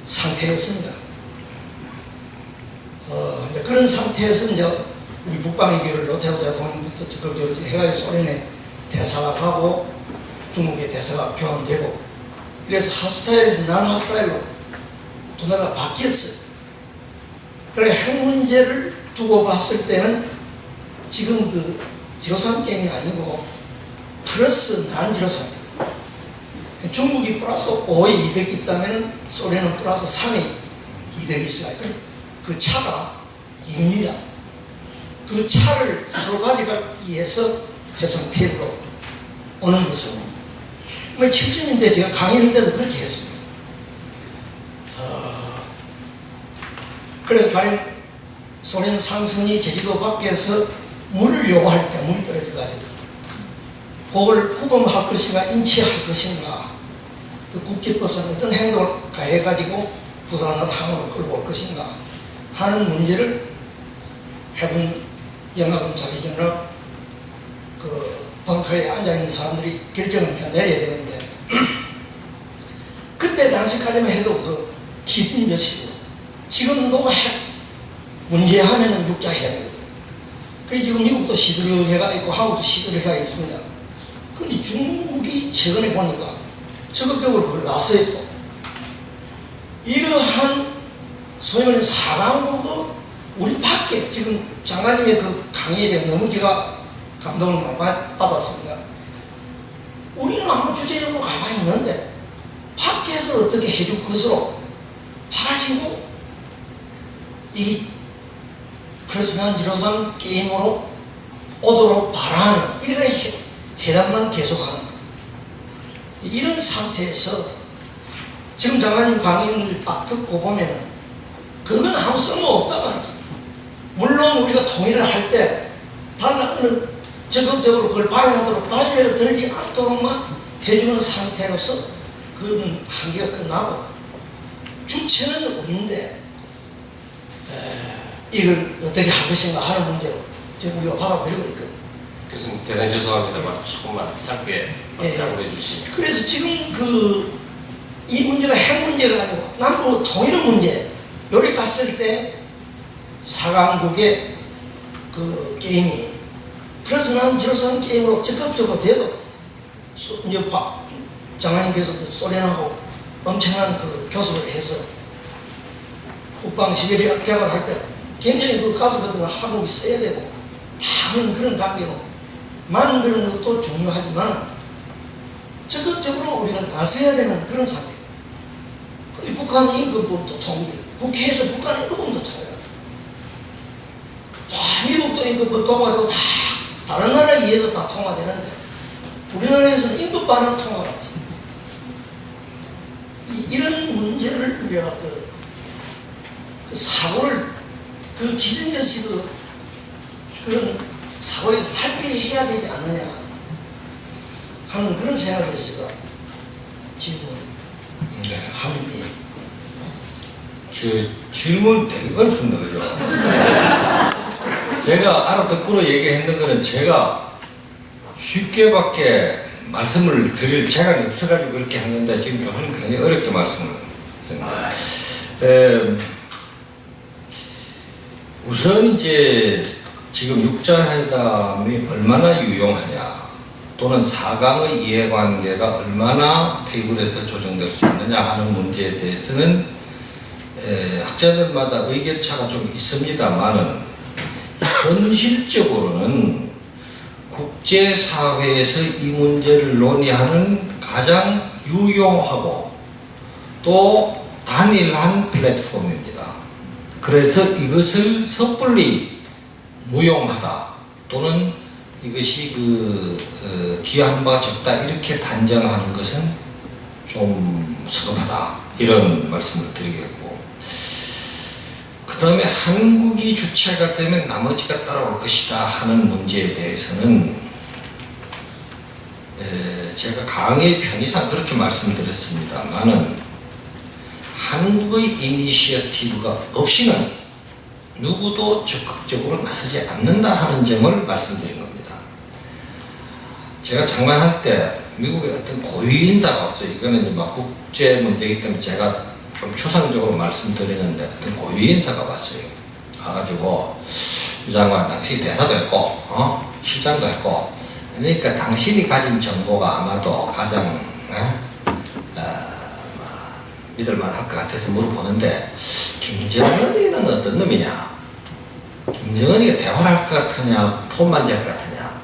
상태였습니다. 이제 그런 상태에서 이제 우리 북방위기를 노태우 대통령부터 적극적으로 해가지고 소련의 대사가 가고 중국의 대사가 교환되고, 그래서 핫스타일에서 난핫스타일로 두나라가 바뀌었어요. 그래 핵 문제를 두고 봤을 때는 지금 그 지로산 게임이 아니고 플러스 난지로산, 중국이 플러스 5의 이득이 있다면 소련은 플러스 3의 이득이 있어요. 그 차가 입니다. 그 차를 서로 가져가기 위해서 협상 테이블로 오는 것은 70년대 제가 강의할 때도 그렇게 했습니다. 그래서 가령 소련 상승이 제주도 밖에서 물을 요구할 때 물이 떨어져가지고 그걸 부검할 것인가 인치할 것인가, 그 국제법상 어떤 행동을 가해가지고 부산을 항으로 끌고 올 것인가 하는 문제를 해군 영화금 자기전으로 그 벙커에 앉아있는 사람들이 결정을 내려야 되는데 그때 당시까지만 해도 그 키신저씨고, 지금도 핵 문제하면은 육자해양이거든요. 그 지금 미국도 시드류해가 있고 한국도 시드류해가 있습니다. 근데 중국이 최근에 보니까 적극적으로 그걸 나서요. 또 이러한 소위 말하는 사강국의 우리 밖에, 지금 장관님의 그 강의에 대해 너무 제가 감동을 많이 받았습니다. 우리는 아무 주제적으로 가만히 있는데 밖에서 어떻게 해줄 것으로 봐가지고 이 그래서 지로산 게임으로 오도록 바라는, 이런 해단만 계속하는 이런 상태에서 지금 장관님 강의를 딱 듣고 보면은 그건 아무 쓸모없단 말이죠. 물론 우리가 통일을 할 때 달라는 적극적으로 그걸 방해하도록 달려들어 들지 않도록만 해주는 상태로서 그건 한계가 끝나고, 주체는 우리인데 이걸 어떻게 할 것인가 하는 문제로 지금 우리가 받아들이고 있거든요. 교수님 대단히 죄송합니다만 조금만 짧게 답변해 주시면. 그래서 지금 이 문제가 핵 문제가 아니고 남북 통일의 문제, 여기 갔을 때 사강국의 그 게임이 플러스 난지로산 게임으로 적극적으로 돼도 이제 장관님께서 그 소련하고 엄청난 그 교섭을 해서 북방 시베리아 개발할 때 굉장히 그 가스 같은 거 한국이 써야 되고 다 하는 그런 관계로 만드는 것도 중요하지만 적극적으로 우리가 나서야 되는 그런 상태. 근데 북한 임금법도 통일, 국회에서 북한 임금법도 통일, 미국도 임금법 통과되고 다 다른 나라에 의해서 다 통과되는데 우리나라에서는 임법반은 통과를 하지. 이런 문제를 우리가 그 사고를 그 기승전식 그런 사고에서 탈피해야 되지 않느냐 하는 그런 생각에서 제가 질문을 합니다. 질문 되게 어렵습니다. 그죠? 제가 알아듣고로 얘기했는 거는 제가 쉽게밖에 말씀을 드릴 재간이 없어가지고 그렇게 한 건데 지금 저는 굉장히 어렵게 말씀을 드립니다. 우선 이제 지금 육자회담이 얼마나 유용하냐 또는 4강의 이해관계가 얼마나 테이블에서 조정될 수 있느냐 하는 문제에 대해서는 학자들마다 의견차가 좀 있습니다만은 현실적으로는 국제사회에서 이 문제를 논의하는 가장 유용하고 또 단일한 플랫폼입니다. 그래서 이것을 섣불리 무용하다 또는 이것이 기여한 바가 적다 이렇게 단정하는 것은 좀 성급하다 이런 말씀을 드리겠고, 그 다음에 한국이 주체가 되면 나머지가 따라올 것이다 하는 문제에 대해서는 제가 강의 편의상 그렇게 말씀드렸습니다만은 한국의 이니시어티브가 없이는 누구도 적극적으로 나서지 않는다 하는 점을 말씀드린 겁니다. 제가 장관할 때 미국의 어떤 고위 인사가 왔어요. 이거는 막 국제 문제이기 때문에 제가 좀 추상적으로 말씀드리는데 어떤 고위 인사가 왔어요. 와가지고 유 장관 당시 대사도 했고 실장도 했고 그러니까 당신이 가진 정보가 아마도 가장 믿을만 할 것 같아서 물어보는데 김정은이는 어떤 놈이냐? 김정은이가 대화를 할 것 같으냐? 폰만 잴 것 같으냐?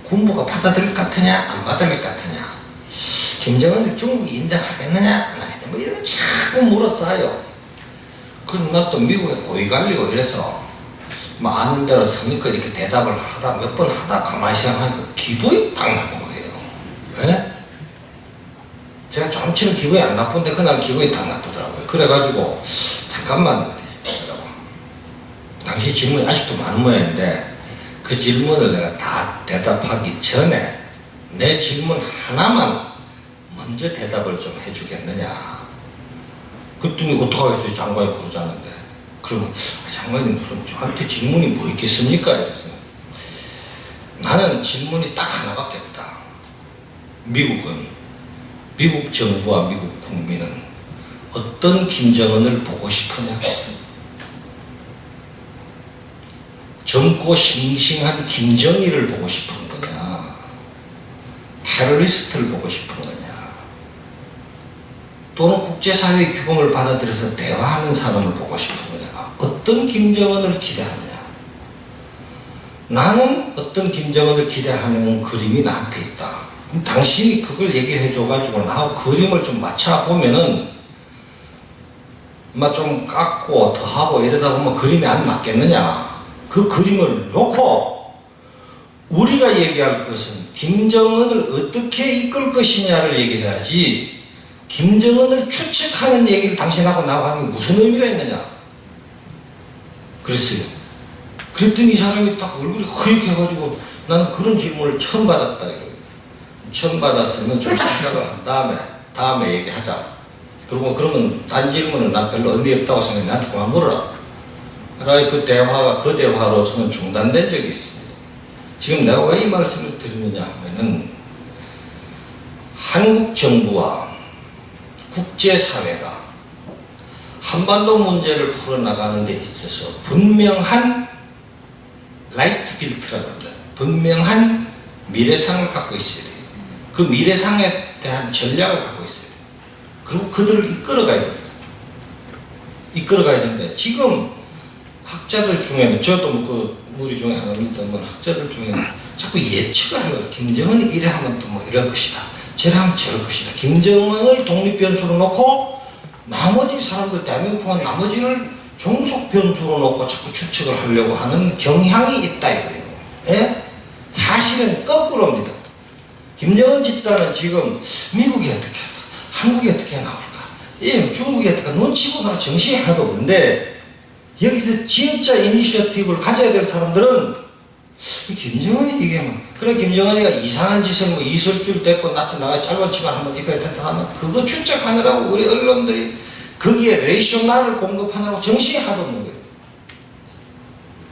군부가 받아들일 것 같으냐? 안 받아들일 것 같으냐? 김정은을 중국이 인정하겠느냐? 안 하겠느냐? 뭐 이런 거 자꾸 물었어요. 그럼 나 또 미국에 고위 갈리고 이래서 뭐 아는 대로 성의껏 이렇게 대답을 하다 몇 번 하다 가만히 생각하니까 기분이 딱 나쁜 거예요. 왜? 제가 좀처럼 기분이 안 나쁜데 그날 기분이 딱 나쁘더라고요. 그래가지고 잠깐만 당시 질문이 아직도 많은 모양인데 그 질문을 내가 다 대답하기 전에 내 질문 하나만 먼저 대답을 좀 해주겠느냐. 그랬더니 어떡하겠어요. 장관이 그러자는데. 그러면 장관이 무슨 저한테 질문이 뭐 있겠습니까? 이래서 나는 질문이 딱 하나밖에 없다. 미국 정부와 미국 국민은 어떤 김정은을 보고 싶으냐? 젊고 싱싱한 김정일을 보고 싶은 거냐? 테러리스트를 보고 싶은 거냐? 또는 국제사회의 규범을 받아들여서 대화하는 사람을 보고 싶은 거냐? 어떤 김정은을 기대하느냐? 나는 어떤 김정은을 기대하는 그림이 나한테 있다. 그럼 당신이 그걸 얘기해줘가지고 나하고 그림을 좀 맞춰보면은 좀 깎고 더하고 이러다 보면 그림이 안 맞겠느냐. 그 그림을 놓고 우리가 얘기할 것은 김정은을 어떻게 이끌 것이냐를 얘기해야지 김정은을 추측하는 얘기를 당신하고 나하고 하는 게 무슨 의미가 있느냐. 그랬어요. 그랬더니 이 사람이 딱 얼굴이 허옇게 해가지고 나는 그런 질문을 처음 받았다. 처음 받았으면 좀 생각을 한 다음에 얘기하자. 그리고 그러면 딴 질문은 난 별로 의미 없다고 생각해. 나한테 그만 물어라. 그러나 그 대화로서는 중단된 적이 있습니다. 지금 내가 왜 이 말씀을 드리느냐 하면은 한국 정부와 국제사회가 한반도 문제를 풀어나가는 데 있어서 분명한 라이트 빌트라고 합니다. 분명한 미래상을 갖고 있어야 돼요. 그 미래상에 대한 전략을 갖고 있어야 돼요. 그리고 그들을 이끌어가야 됩니다. 이끌어가야 되는데 지금 학자들 중에는 저도 그 무리 중에 하나입니다만 학자들 중에는 자꾸 예측을 하는 거예요. 김정은이 이래 하면 또 뭐 이럴 것이다. 저래 하면 저럴 것이다. 김정은을 독립변수로 놓고 나머지 사람들 대한민국 포함 나머지를 종속변수로 놓고 자꾸 추측을 하려고 하는 경향이 있다 이거예요. 예? 사실은 거꾸로입니다. 김정은 집단은 지금 미국이 어떻게 할까? 한국이 어떻게 나올까? 중국이 어떻게 눈치 보느라 정신이 하나도 없는데 여기서 진짜 이니셔티브를 가져야 될 사람들은 김정은이 이게 뭐 그래 김정은이가 이상한 짓을 뭐 이설줄 댔고 나타나가 짧은 치마 한번 입혀야 된다 하면 그거 출적하느라고 우리 언론들이 거기에 레이셔널을 공급하느라고 정신이 하나도 없는 거예요.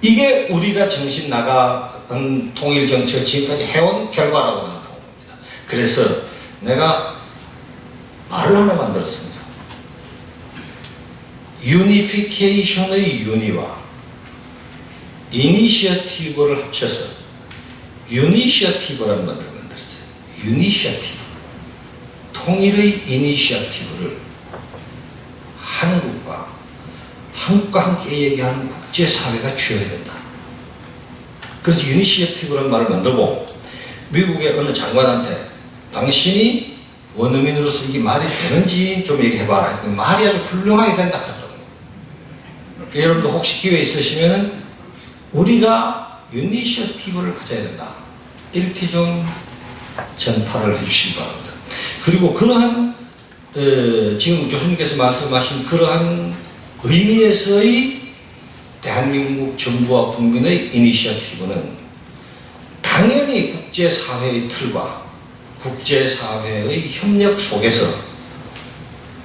이게 우리가 정신 나간 통일 정책을 지금까지 해온 결과라고 나는 봅니다. 그래서 내가 말을 하나 만들었습니다. 유니피케이션의 유니와 이니셔티브를 합쳐서 유니셔티브라는 말을 만들었어요. 유니셔티브. 통일의 이니셔티브를 한국과 함께 얘기하는 국제사회가 쥐어야 된다. 그래서 유니셔티브라는 말을 만들고 미국의 어느 장관한테 당신이 원어민으로서 이게 말이 되는지 좀 얘기해봐라 했더니 말이 아주 훌륭하게 된다 하더라고요. 그러니까 여러분도 혹시 기회 있으시면은 우리가 유니셔티브를 가져야 된다. 이렇게 좀 전파를 해주시기 바랍니다. 그리고 그러한 지금 교수님께서 말씀하신 그러한 의미에서의 대한민국 정부와 국민의 이니셔티브는 당연히 국제사회의 틀과 국제사회의 협력 속에서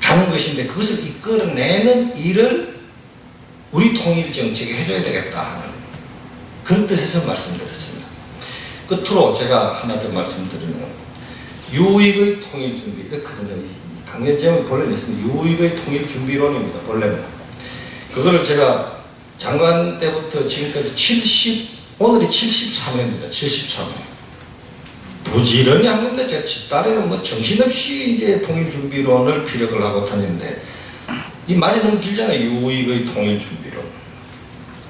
가는 것인데 그것을 이끌어내는 일을 우리 통일정책에 해줘야 되겠다 하는 그런 뜻에서 말씀드렸습니다. 끝으로 제가 하나 더 말씀드리면 유익의 통일준비 이렇거든요. 강연제목이 본래는 있습니다. 유익의 통일준비론입니다. 본래는. 그거를 제가 장관 때부터 지금까지 오늘이 73회입니다. 73회. 부지런히 한 건데 제 집딸에는 뭐 정신없이 이제 통일준비론을 피력을 하고 다니는데 이 말이 너무 길잖아요. 유익의 통일준비론.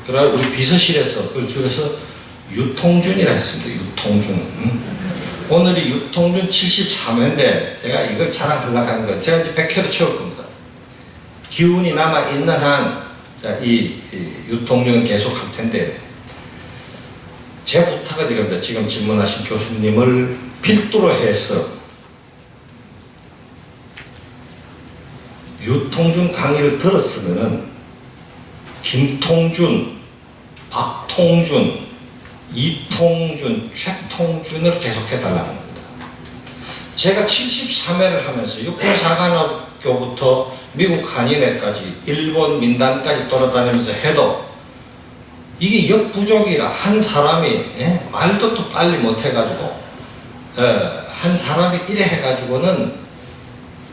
그러나 우리 비서실에서 그걸 줄여서 유통준이라 했습니다. 유통준. 오늘이 유통준 73회인데 제가 이걸 자랑하려고 하는 건 제가 이제 100회로 채울 겁니다. 기운이 남아있는 한 이 유통준은 계속 할 텐데 제 부탁은 이겁니다. 지금 질문하신 교수님을 필두로 해서 유통준 강의를 들었으면은 김통준, 박통준, 이통준, 최통준을 계속해달라는 겁니다. 제가 73회를 하면서 육군사관학교부터 미국 한인회까지 일본 민단까지 돌아다니면서 해도 이게 역부족이라 한 사람이 말도 또 빨리 못해가지고 한 사람이 이래 해가지고는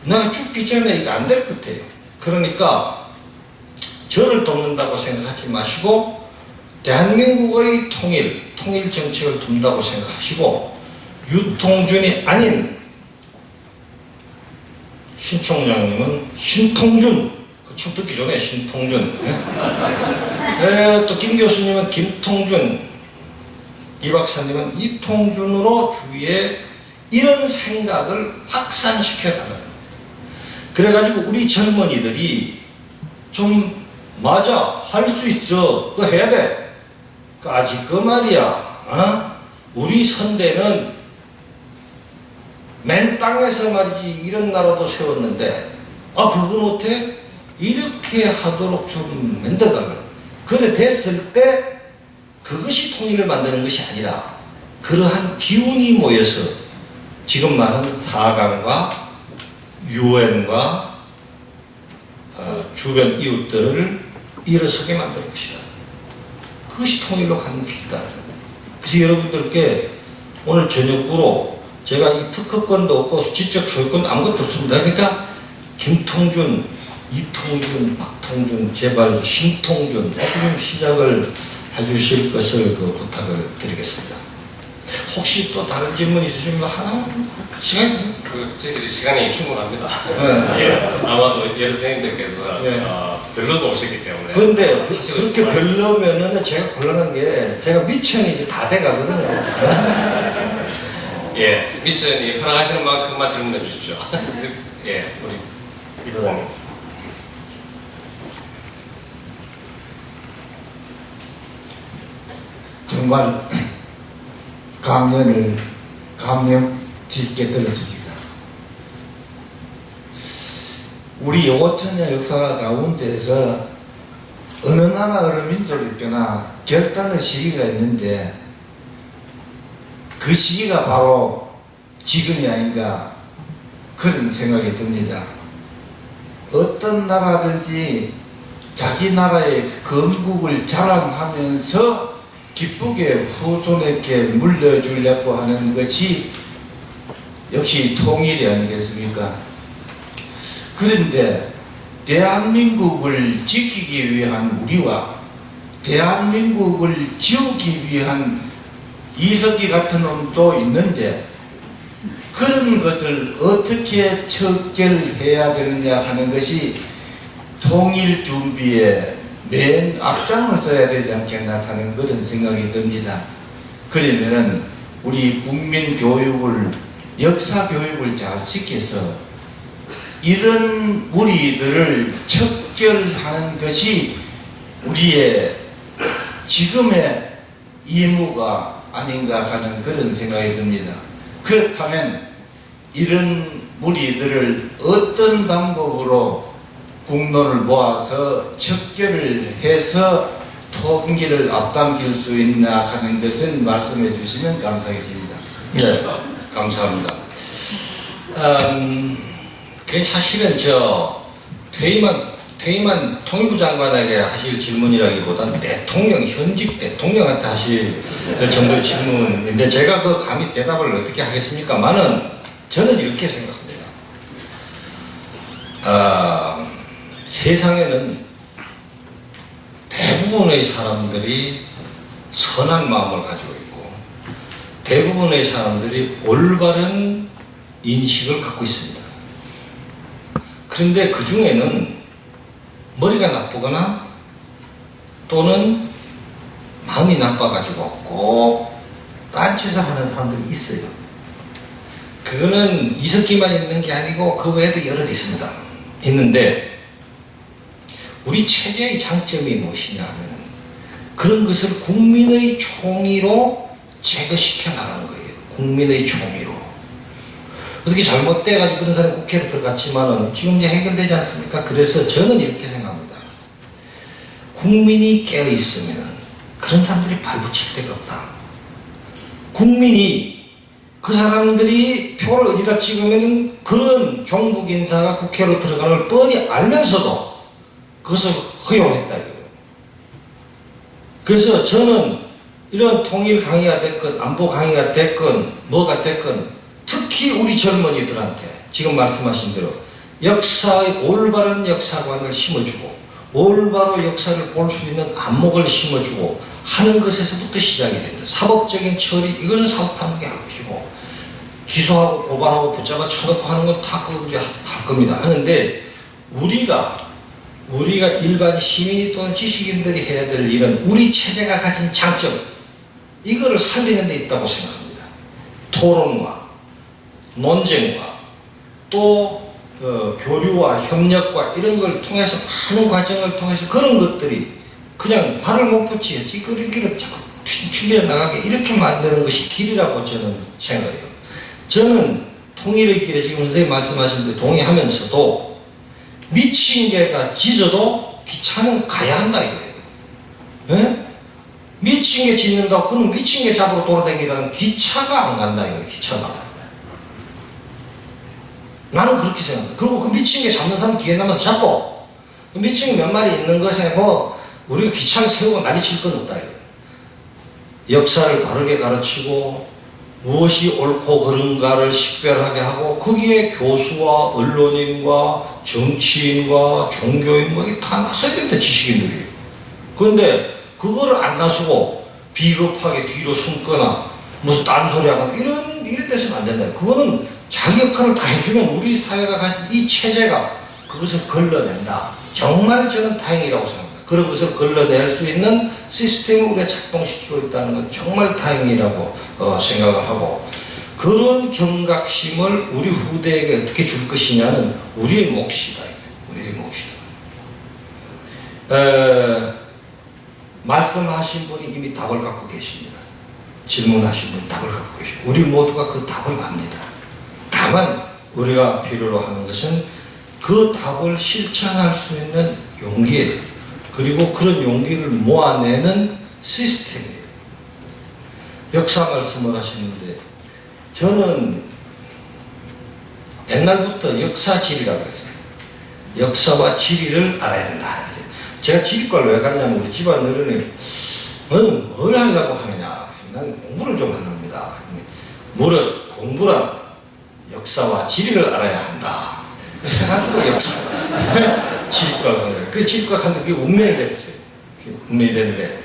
내가 죽기 전에 이거 안 될 것 같아요. 그러니까 저를 돕는다고 생각하지 마시고 대한민국의 통일 정책을 돕는다고 생각하시고 유통준이 아닌 신 총장님은 신통준, 그 참 듣기 좋네, 신통준. 또 김 교수님은 김통준, 이 박사님은 이통준으로 주위에 이런 생각을 확산시켜달라는 겁니다. 그래가지고 우리 젊은이들이 좀 맞아, 할 수 있어, 그거 해야 돼. 아직 그 말이야. 우리 선대는 맨 땅에서 말이지 이런 나라도 세웠는데 그건 어때? 이렇게 하도록 좀 만들어달라. 그래 됐을 때 그것이 통일을 만드는 것이 아니라 그러한 기운이 모여서 지금 말하는 4강과 유엔과 주변 이웃들을 일어서게 만드는 것이다. 그것이 통일로 가는 길이다. 그래서 여러분들께 오늘 저녁으로 제가 이 특허권도 없고 지적 소유권도 아무것도 없습니다. 그러니까 김통준, 이통준, 박통준, 제발 신통준 좀 시작을 해주실 것을 부탁을 드리겠습니다. 혹시 또 다른 질문 있으시면 하나? 시간이? 저희들이 시간이 충분합니다. 예, 아마도 여러 선생님들께서 별로도 오셨기 때문에. 그런데 그렇게 별로면은 제가 곤란한 게 제가 미천이 이제 다 돼가거든요. 예, 미천이 허락하시는 만큼만 질문해 주십시오. 예, 우리 이 선생님. 정말 강연 짙게 들었습니다. 우리 5천년 역사 가운데에서 어느 나라 어느 민족에게나 결단의 시기가 있는데 그 시기가 바로 지금이 아닌가 그런 생각이 듭니다. 어떤 나라든지 자기 나라의 건국을 자랑하면서 기쁘게 후손에게 물려주려고 하는 것이 역시 통일이 아니겠습니까? 그런데 대한민국을 지키기 위한 우리와 대한민국을 지우기 위한 이석기 같은 놈도 있는데 그런 것을 어떻게 척결해야 되느냐 하는 것이 통일 준비에 맨 앞장을 써야 되지 않겠나 하는 그런 생각이 듭니다. 그러면은 우리 국민 교육을 역사 교육을 잘 시켜서 이런 무리들을 척결하는 것이 우리의 지금의 임무가 아닌가 하는 그런 생각이 듭니다. 그렇다면 이런 무리들을 어떤 방법으로 국론을 모아서 척결을 해서 통일을 앞당길 수 있나 하는 것은 말씀해 주시면 감사하겠습니다. 네, 감사합니다. 그게 사실은 퇴임한 통일부 장관에게 하실 질문이라기보다는 현직 대통령한테 하실 정도의 질문인데 제가 그 감히 대답을 어떻게 하겠습니까만은 저는 이렇게 생각합니다. 세상에는 대부분의 사람들이 선한 마음을 가지고 있고 대부분의 사람들이 올바른 인식을 갖고 있습니다. 그런데 그 중에는 머리가 나쁘거나 또는 마음이 나빠가지고 꼭 딴짓을 하는 사람들이 있어요. 그거는 이석기만 있는 게 아니고 그 외에도 여럿 있습니다. 있는데 우리 체제의 장점이 무엇이냐 하면 그런 것을 국민의 총의로 제거시켜 나가는 거예요. 국민의 총의로. 어떻게 잘못돼가지고 그런 사람이 국회로 들어갔지만은 지금 이제 해결되지 않습니까? 그래서 저는 이렇게 생각합니다. 국민이 깨어있으면 그런 사람들이 발붙일 데가 없다. 국민이 그 사람들이 표를 어디다 찍으면 그런 종북 인사가 국회로 들어가는 걸 뻔히 알면서도 그것을 허용했다. 그래서 저는 이런 통일 강의가 됐건 안보 강의가 됐건 뭐가 됐건 특히 우리 젊은이들한테 지금 말씀하신 대로 역사의 올바른 역사관을 심어주고 올바로 역사를 볼 수 있는 안목을 심어주고 하는 것에서부터 시작이 됩니다. 사법적인 처리, 이것은 사법탐구의 할 것이고 기소하고 고발하고 붙잡아 쳐놓고 하는 건 다 그걸 할 겁니다. 하는데 우리가 일반 시민 또는 지식인들이 해야 될 일은 우리 체제가 가진 장점 이거를 살리는 데 있다고 생각합니다. 토론과 논쟁과 또 교류와 협력과 이런 걸 통해서 많은 과정을 통해서 그런 것들이 그냥 발을 못 붙이지 그 길을 자꾸 튕겨 나가게 이렇게 만드는 것이 길이라고 저는 생각해요. 저는 통일의 길에 지금 선생님 말씀하신 데 동의하면서도 미친 개가 짖어도 기차는 가야 한다 이거예요. 네? 미친 개 짖는다고 그럼 미친 개 잡으러 돌아다니다는 기차가 안 간다 이거예요. 기차가. 나는 그렇게 생각합니다. 그리고 그 미친 개 잡는 사람 뒤에 남아서 잡고 그 미친 개 몇 마리 있는 것에 뭐 우리가 기차를 세우고 난리칠 건 없다 이거예요. 역사를 바르게 가르치고 무엇이 옳고 그른가를 식별하게 하고 거기에 교수와 언론인과 정치인과 종교인과 이게 다 나서야 됩니다. 지식인들이. 그런데 그거를 안 나서고 비겁하게 뒤로 숨거나 무슨 딴소리 하거나 이런 데서는 안 된다. 그거는 자기 역할을 다 해주면 우리 사회가 가진 이 체제가 그것을 걸러낸다. 정말 저는 다행이라고 생각합니다. 그런 것을 걸러낼 수 있는 시스템을 우리가 작동시키고 있다는 건 정말 다행이라고 생각을 하고 그런 경각심을 우리 후대에게 어떻게 줄 것이냐는 우리의 몫이다. 우리의 몫이다. 말씀하신 분이 이미 답을 갖고 계십니다. 질문하신 분이 답을 갖고 계십니다. 우리 모두가 그 답을 압니다. 다만 우리가 필요로 하는 것은 그 답을 실천할 수 있는 용기, 그리고 그런 용기를 모아내는 시스템이에요. 역사 말씀을 하시는데 저는 옛날부터 역사 지리라고 했어요. 역사와 지리를 알아야 된다. 제가 지리과를 왜 갔냐면 우리 집안 어른이 너는 뭘 하려고 하느냐. 난 공부를 좀 합니다. 무릇 공부란 역사와 지리를 알아야 한다. 그래가지고 역사 지리과 간 거예요. 그 지리과 갔는데 그게 운명이 됐어요. 운명이 됐는데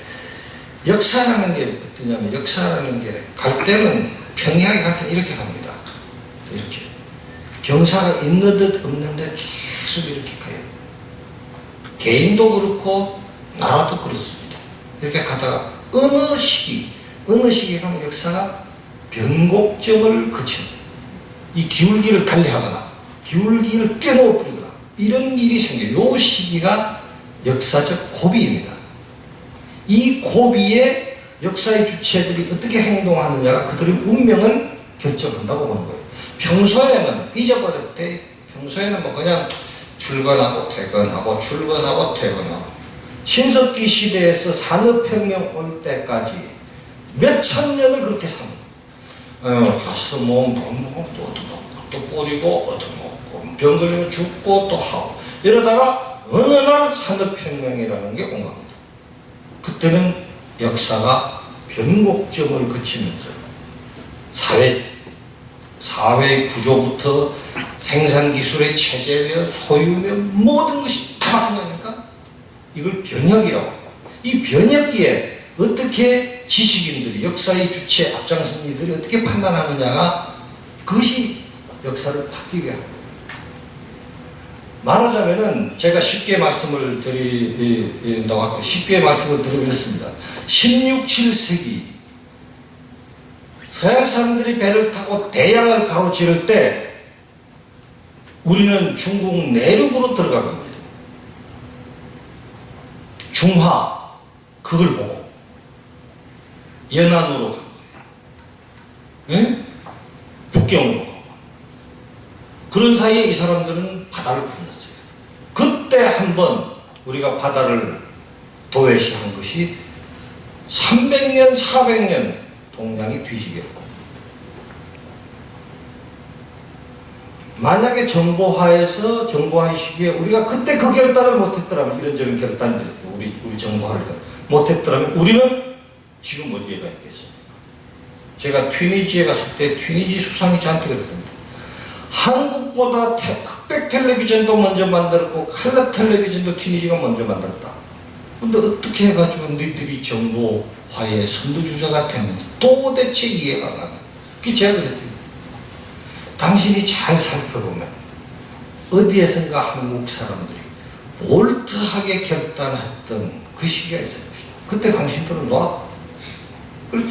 역사라는 게 어떠냐면 역사라는 게 갈 때는 평이하게 갈 때는 이렇게 갑니다. 이렇게 경사가 있는 듯 없는 듯 계속 이렇게 가요. 개인도 그렇고 나라도 그렇습니다. 이렇게 가다가 어느 시기에 가면 역사가 변곡점을 거칩니다. 이 기울기를 달리하거나 기울기를 뛰어넘어버리거나 이런 일이 생겨요. 이 시기가 역사적 고비입니다. 이 고비에 역사의 주체들이 어떻게 행동하느냐가 그들의 운명을 결정한다고 보는 거예요. 평소에는 잊어버릴 때 평소에는 뭐 그냥 출근하고 퇴근하고 출근하고 퇴근하고 신석기 시대에서 산업혁명 올 때까지 몇천 년을 그렇게 삽니다. 가서 돈 먹고 또 얻어먹고 또 뿌리고 얻어먹고 병 걸리면 죽고 또 하고 이러다가 어느 날 산업혁명이라는 게 온 겁니다. 그때는 역사가 변곡점을 거치면서 사회 구조부터 생산기술의 체제며 소유며 모든 것이 다 바뀌니까 이걸 변혁이라고 합니다. 이 변혁기에 어떻게 지식인들이 역사의 주체 앞장선 이들이 어떻게 판단하느냐가 그것이 역사를 바뀌게 합니다. 말하자면은 제가 쉽게 말씀을 드린다고 하고 쉽게 말씀을 드리겠습니다. 16, 17세기 서양 사람들이 배를 타고 대양을 가로지를 때 우리는 중국 내륙으로 들어간 겁니다. 중화 그걸 보고 연안으로 간 거예요. 예? 북경으로 가고 그런 사이에 이 사람들은 바다를 건넜어요. 그때 한번 우리가 바다를 도외시한 것이 300년, 400년 동양이 뒤지겠고 만약에 정보화의 시기에 우리가 그때 그 결단을 못했더라면 이런저런 결단을 우리 정보화를 못했더라면 우리는 지금 어디에 가 있겠습니까? 제가 튀니지에 갔을 때 튀니지 수상이 저한테 그랬습니다. 한국보다 흑백 텔레비전도 먼저 만들었고 칼라 텔레비전도 튀니지가 먼저 만들었다. 근데 어떻게 해가지고 너희들이 정보화의 선두주자가 됐는지 도대체 이해가 안 가요. 그게 제가 그랬더니 당신이 잘 살펴보면 어디에선가 한국 사람들이 몰트하게 결단했던 그 시기가 있을 것이다. 그때 당신들은 놀았다. 그렇죠.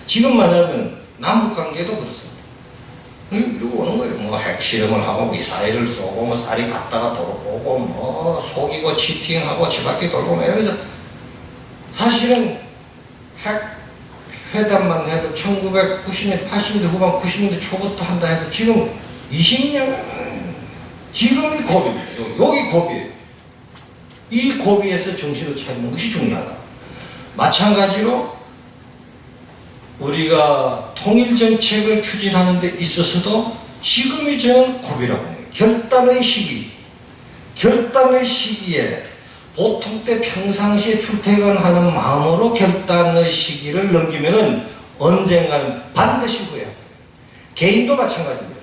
지금 말하면 남북관계도 그렇습니다. 그리고 오는 거예요. 뭐 핵실험을 하고 미사일을 쏘고 뭐 쌀이 갔다가 돌아오고 뭐 속이고 치팅하고 치바퀴 돌고 이러면서 사실은 핵 회담만 해도 1990년 80년대 후반 90년대 초부터 한다 해도 지금 20년 지금이 고비입니다. 여기 고비예요. 이 고비에서 정신을 차리는 것이 중요하다. 마찬가지로 우리가 통일정책을 추진하는 데 있어서도 지금이 저는 고비라고 해요. 결단의 시기에 보통 때 평상시에 출퇴근하는 마음으로 결단의 시기를 넘기면은 언젠가는 반드시 후회합니다. 개인도 마찬가지입니다.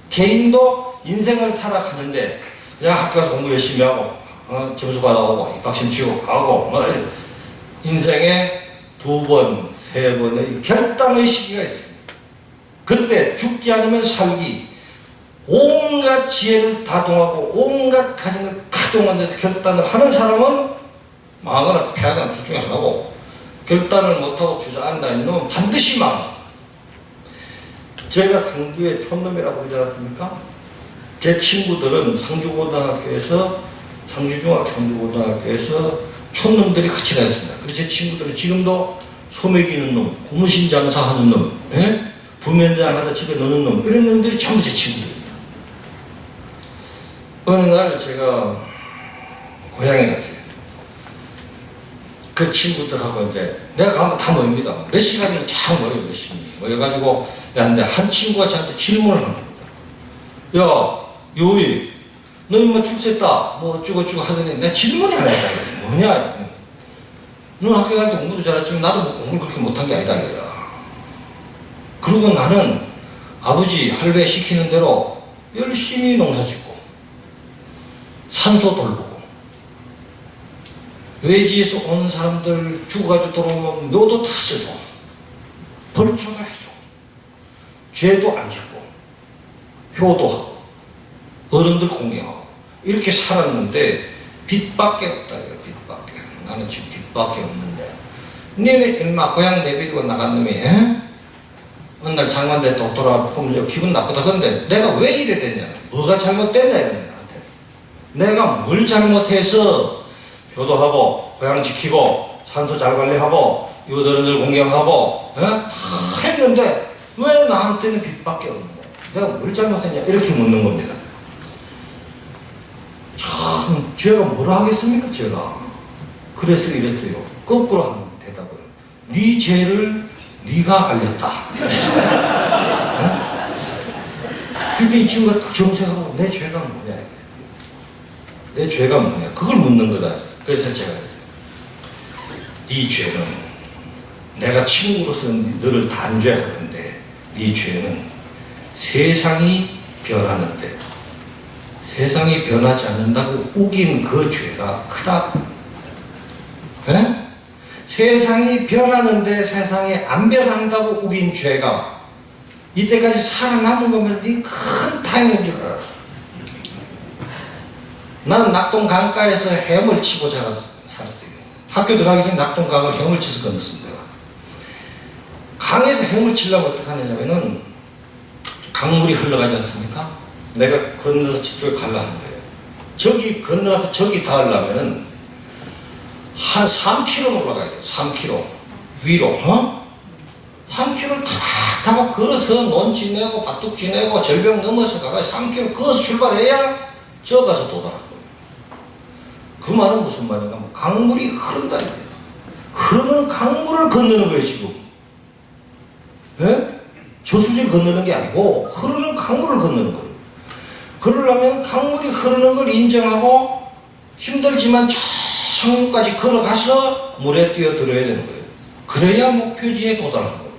개인도 인생을 살아가는데 그냥 학교 가서 공부 열심히 하고 점수 받아오고 입학시험 치고 가고 뭐 인생에 2번, 3번의 결단의 시기가 있습니다. 그때 죽지 않으면 살기 온갖 지혜를 다동하고 온갖 가정을 다동하면서 결단을 하는 사람은 망하거나 패하거나 둘 중에 하나고 결단을 못하고 주저앉아있는 놈은 반드시 망합니다. 제가 상주의 촌놈이라고 그러지 않았습니까? 제 친구들은 상주중학교, 상주고등학교에서 촌놈들이 같이 다녔습니다. 그래서 제 친구들은 지금도 소매기는 놈, 고무신 장사하는 놈, 부면장 하다 집에 넣는 놈, 이런 놈들이 전부 제 친구들입니다. 어느 날 제가 고향에 갔어요. 그 친구들하고 이제 내가 가면 다 모입니다. 몇 시간이나 쫙 모여요. 몇 시간 모여가지고 야근데 한 친구가 저한테 질문을 합니다. 야 요이 너 인마 출세했다 뭐 어쩌고저쩌고 하더니 내가 질문이 하나 있다. 뭐냐, 너 학교 갈 때 공부도 잘했지만 나도 뭐 공부를 그렇게 못한 게 아니다 이거야. 그리고 나는 아버지 할배 시키는 대로 열심히 농사 짓고 산소 돌보고 외지에서 온 사람들 죽어가지고 돌아오면 묘도 다 쓰고 벌초도 해주고 죄도 안 짓고 효도하고 어른들 공경하고 이렇게 살았는데 빚밖에 없다 이거. 빚밖에. 나는 지금 빚밖에 없는데 니네 인마 고향 내비리고 나간 놈이 어느 날 장관대 또 돌아보면 기분 나쁘다. 근데 내가 왜 이래 됐냐, 뭐가 잘못됐냐 이러면 나한테 내가 뭘 잘못해서 효도하고 고향 지키고 산소 잘 관리하고 어른들 공경하고 다 했는데 왜 나한테는 빚밖에 없는데 내가 뭘 잘못했냐 이렇게 묻는 겁니다. 참 제가 뭐라 하겠습니까 제가. 그래서 이랬어요. 거꾸로 하는 대답을. 네 죄를 네가 알렸다. 그때 이 친구가 딱 정색하고 내 죄가 뭐냐, 내 죄가 뭐냐 그걸 묻는 거다. 그래서 제가 했어요. 네 죄는 내가 친구로서 너를 단죄하는데 네 죄는 세상이 변하는데 세상이 변하지 않는다고 우긴 그 죄가 크다. 에? 세상이 변하는데 세상이 안 변한다고 우긴 죄가 이때까지 살아남은 거면 네 큰 다행인 줄 알아. 나는 낙동 강가에서 헤엄을 치고 살았어요. 학교 들어가기 전에 낙동 강을 헤엄을 쳐서 건넜습니다. 강에서 헤엄을 치려면 어떻게 하느냐면은 강물이 흘러가지 않습니까? 내가 건너서 저쪽에 가려는 거예요. 저기 건너서 저기 닿으려면은 한 3km 올라가야 돼요. 3km 위로. 3km 다 걸어서 논 지내고 밭둑 지내고 절벽 넘어서 가가 3km 걸어서 출발해야 저 가서 도달할 거예요. 그 말은 무슨 말인가? 강물이 흐른다 이거예요. 흐르는 강물을 건너는 거예요 지금. 예? 저수지를 건너는 게 아니고 흐르는 강물을 건너는 거예요. 그러려면 강물이 흐르는 걸 인정하고 힘들지만 저 성까지 걸어가서 물에 뛰어들어야 되는 거예요. 그래야 목표지에 도달하는 겁니다.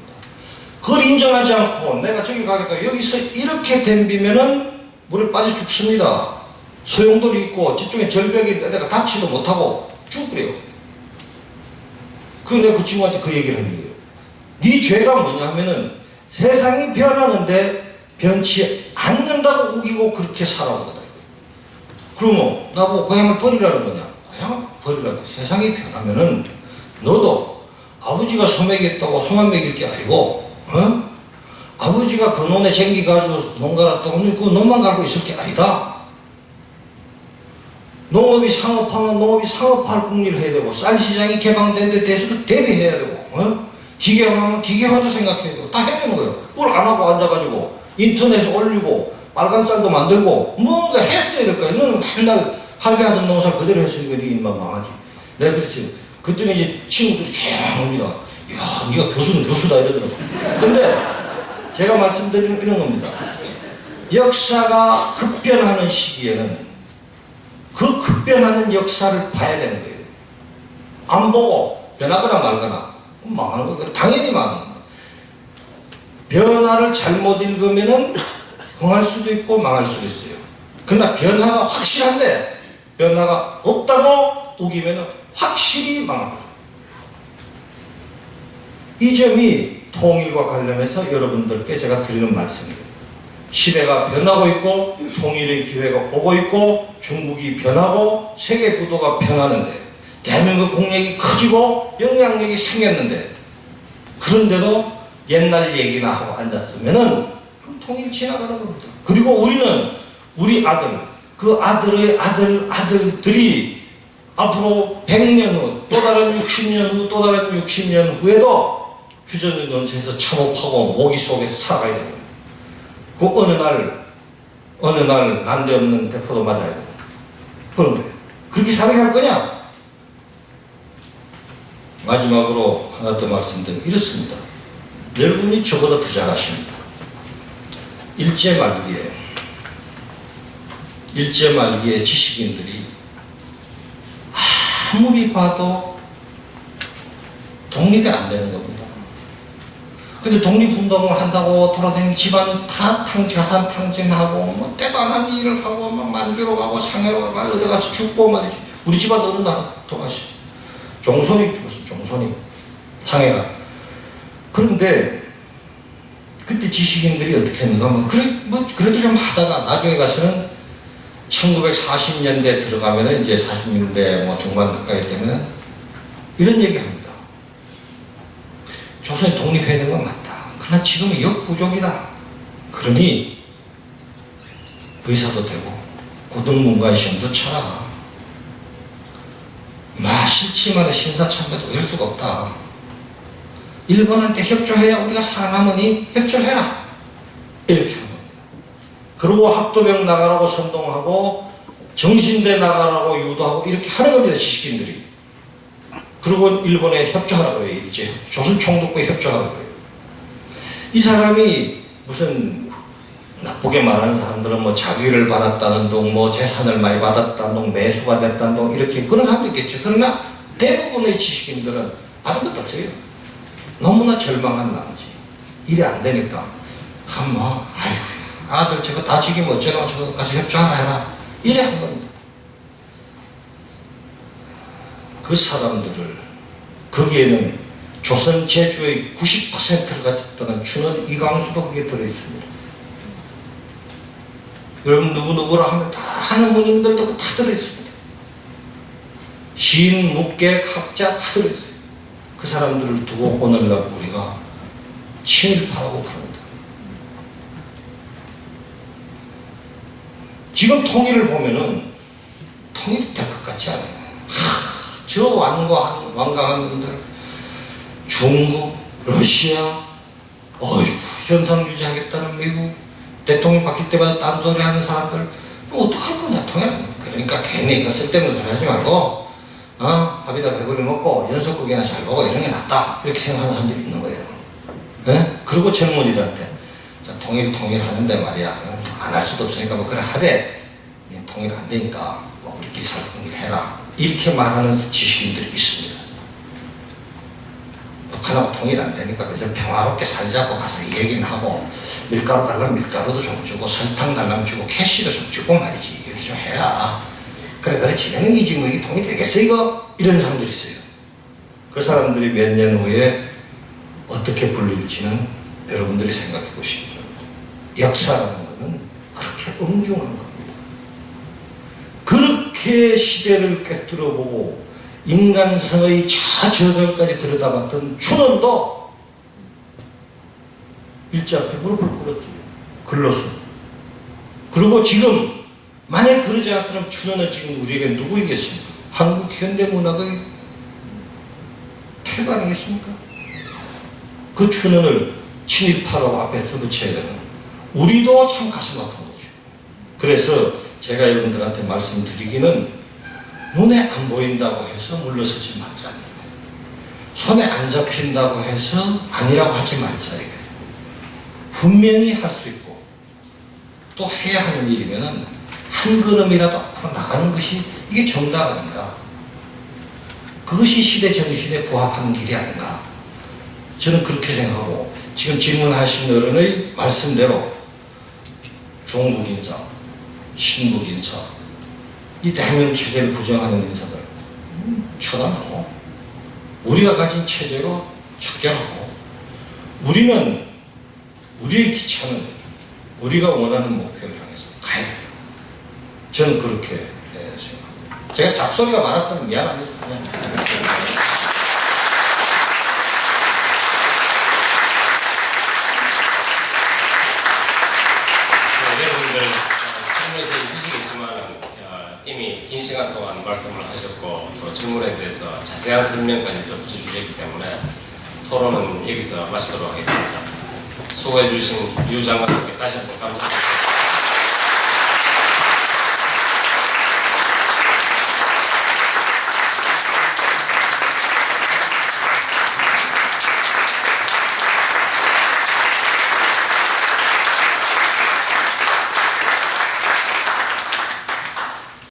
그걸 인정하지 않고 내가 저기 가겠다 여기서 이렇게 덤비면은 물에 빠져 죽습니다. 소용돌이 있고 저쪽에 절벽이 내가 닿지도 못하고 죽으래요. 그래서 내가 그 친구한테 그 얘기를 한 거예요. 네 죄가 뭐냐 하면은 세상이 변하는데 변치 않는다고 우기고 그렇게 살아온 거다. 그러면 나보고 고향을 버리라는 거냐? 고향을 버리라고. 세상이 변하면은 너도 아버지가 소 먹였다고 소만 먹일 게 아니고 아버지가 그 논에 쟁기 가지고 농 갈았다고 그 논만 갈고 있을 게 아니다. 농업이 상업하면 농업이 상업할 국리를 해야 되고 쌀시장이 개방된 데 대해서도 대비해야 되고 기계화하면 기계화도 생각해야 되고 다 해야 되는 거예요. 그걸 안 하고 앉아가지고 인터넷에 올리고 빨간 쌀도 만들고 뭔가 했어야 될 거예요. 너는 맨날 할배하던 농사를 그대로 했으니까 네 입만 망하지. 내가 그랬어요. 그때는 이제 친구들이 조용합니다. 야, 네가 교수는 교수다 이러더라고. 근데 제가 말씀드리는 이런 겁니다. 역사가 급변하는 시기에는 그 급변하는 역사를 봐야 되는 거예요. 안 보고 변하거나 말거나 망하는 거예요. 당연히 망하는 거예요. 변화를 잘못 읽으면은 흥할 수도 있고 망할 수도 있어요. 그러나 변화가 확실한데 변화가 없다고 우기면은 확실히 망합니다. 이 점이 통일과 관련해서 여러분들께 제가 드리는 말씀이에요. 시대가 변하고 있고 통일의 기회가 오고 있고 중국이 변하고 세계 구도가 변하는데 대한민국 국력이 커지고 영향력이 생겼는데 그런데도 옛날 얘기나 하고 앉았으면은 통일 지나가는 겁니다. 그리고 우리는 우리 아들, 그 아들의 아들들이 앞으로 100년 후, 또 다른 60년 후, 또 다른 60년 후에도 휴전 근처에서 참호파고 모기 속에서 살아가야 되는 거예요. 그 어느 날 난데없는 대포도 맞아야 되고. 그런데 그렇게 살아갈 거냐? 마지막으로 하나 더 말씀드리면 이렇습니다. 여러분이 저보다 더 잘하십니다. 일제 말기에 지식인들이 아무리 봐도 독립이 안 되는 겁니다. 근데 독립운동을 한다고 돌아다니는 집안 자산 탕진하고 뭐 대단한 일을 하고 막 만주로 가고 상해로 가고 어디 가서 죽고 말이지. 우리 집안 어느 날 돌아가시. 종손이 죽었어. 종손이 상해가. 그런데 그때 지식인들이 어떻게 했는가 하면 그래도 좀 하다가 나중에 가서는 1940년대 들어가면은 이제 40년대 뭐 중반 가까이 되면 이런 얘기합니다. 조선이 독립해야 되는 건 맞다. 그러나 지금은 역부족이다. 그러니 의사도 되고 고등문과의 시험도 쳐라. 싫지만 신사참배도 이럴 수가 없다. 일본한테 협조해야 우리가 살아남으니 협조해라. 이렇게 하는 겁니다. 그리고 학도병 나가라고 선동하고 정신대 나가라고 유도하고 이렇게 하는 겁니다. 지식인들이. 그리고 일본에 협조하라고 해요. 일제 조선 총독부에 협조하라고 해요. 이 사람이 무슨 나쁘게 말하는 사람들은 뭐 자위를 받았다는 둥, 뭐 재산을 많이 받았다는 둥, 매수가 됐다는 둥 이렇게 그런 사람도 있겠죠. 그러나 대부분의 지식인들은 받은 것도 없어요. 너무나 절망한 나머지 일이 안 되니까 가만 아이고 아들 저거 다 지기면 어쩌나 저거 가서 협조하라 해라 이래 한 겁니다. 그 사람들을 거기에는 조선 제주의 90%를 가졌다는 춘원 이광수도 거기에 들어있습니다. 여러분 누구누구라 하면 다 하는 분들도 다 들어있습니다. 시인, 묵객, 학자 다 들어있어요. 그 사람들을 두고 오늘날 우리가 친일파라고 부릅니다. 지금 통일을 보면은 통일이 될 것 같지 않아요. 저 완강한 분들 중국, 러시아, 어이구 현상 유지하겠다는 미국 대통령 바뀔 때마다 딴소리 하는 사람들 어떡할 거냐 통일. 그러니까 괜히 그 쓸데없는 소리 하지 말고 밥이나 배부리 먹고 연속극이나 잘 보고 이런 게 낫다 이렇게 생각하는 사람들이 있는 거예요. 네? 그리고 젊은이들한테 자, 통일하는데 말이야 안 할 수도 없으니까 뭐 그래 하되 통일 안 되니까 뭐 우리끼리 살통일해라 이렇게 말하는 지식인들이 있습니다. 북한하고 통일 안 되니까 그저 평화롭게 살자고 가서 얘기는 하고 밀가루 달라면 밀가루도 좀 주고 설탕 달라면 주고 캐시도 좀 주고 말이지 이렇게 좀 해라. 그래 지내는 게지 뭐 이게 통일 되겠어 이거? 이런 사람들이 있어요. 그 사람들이 몇 년 후에 어떻게 불릴지는 여러분들이 생각해 보십시오. 역사라는 것은 그렇게 엄중한 겁니다. 그렇게 시대를 꿰뚫어보고 인간성의 자저절까지 들여다봤던 춘원도 일제 앞에 무릎을 꿇었죠. 글로서. 그리고 지금 만약에 그러지 않았더면 춘원은 지금 우리에게 누구이겠습니까? 한국 현대문학의 태도 아니겠습니까? 그 춘원을 친일파라고 앞에 써붙여야 되는 우리도 참 가슴 아픈 거죠. 그래서 제가 여러분들한테 말씀드리기는 눈에 안 보인다고 해서 물러서지 말자. 손에 안 잡힌다고 해서 아니라고 하지 말자. 분명히 할 수 있고 또 해야 하는 일이면은 한 걸음이라도 앞으로 나가는 것이 이게 정답 아닌가. 그것이 시대 정신에 부합하는 길이 아닌가. 저는 그렇게 생각하고 지금 질문하신 어른의 말씀대로 종북인사, 신북인사 이 대한민국 체제를 부정하는 인사들 처단하고 우리가 가진 체제로 척결하고 우리는 우리의 기차는 우리가 원하는 목표를 향해서 가야 됩니다. 저는 그렇게 생각합니다. 제가 잡소리가 많았다면 미안합니다. 여러분들 질문에 있으시겠지만 이미 긴 시간 동안 말씀을 하셨고 또 질문에 대해서 자세한 설명까지 덧붙여 주셨기 때문에 토론은 여기서 마치도록 하겠습니다. 수고해 주신 유 장관님께 다시 한번 감사드립니다.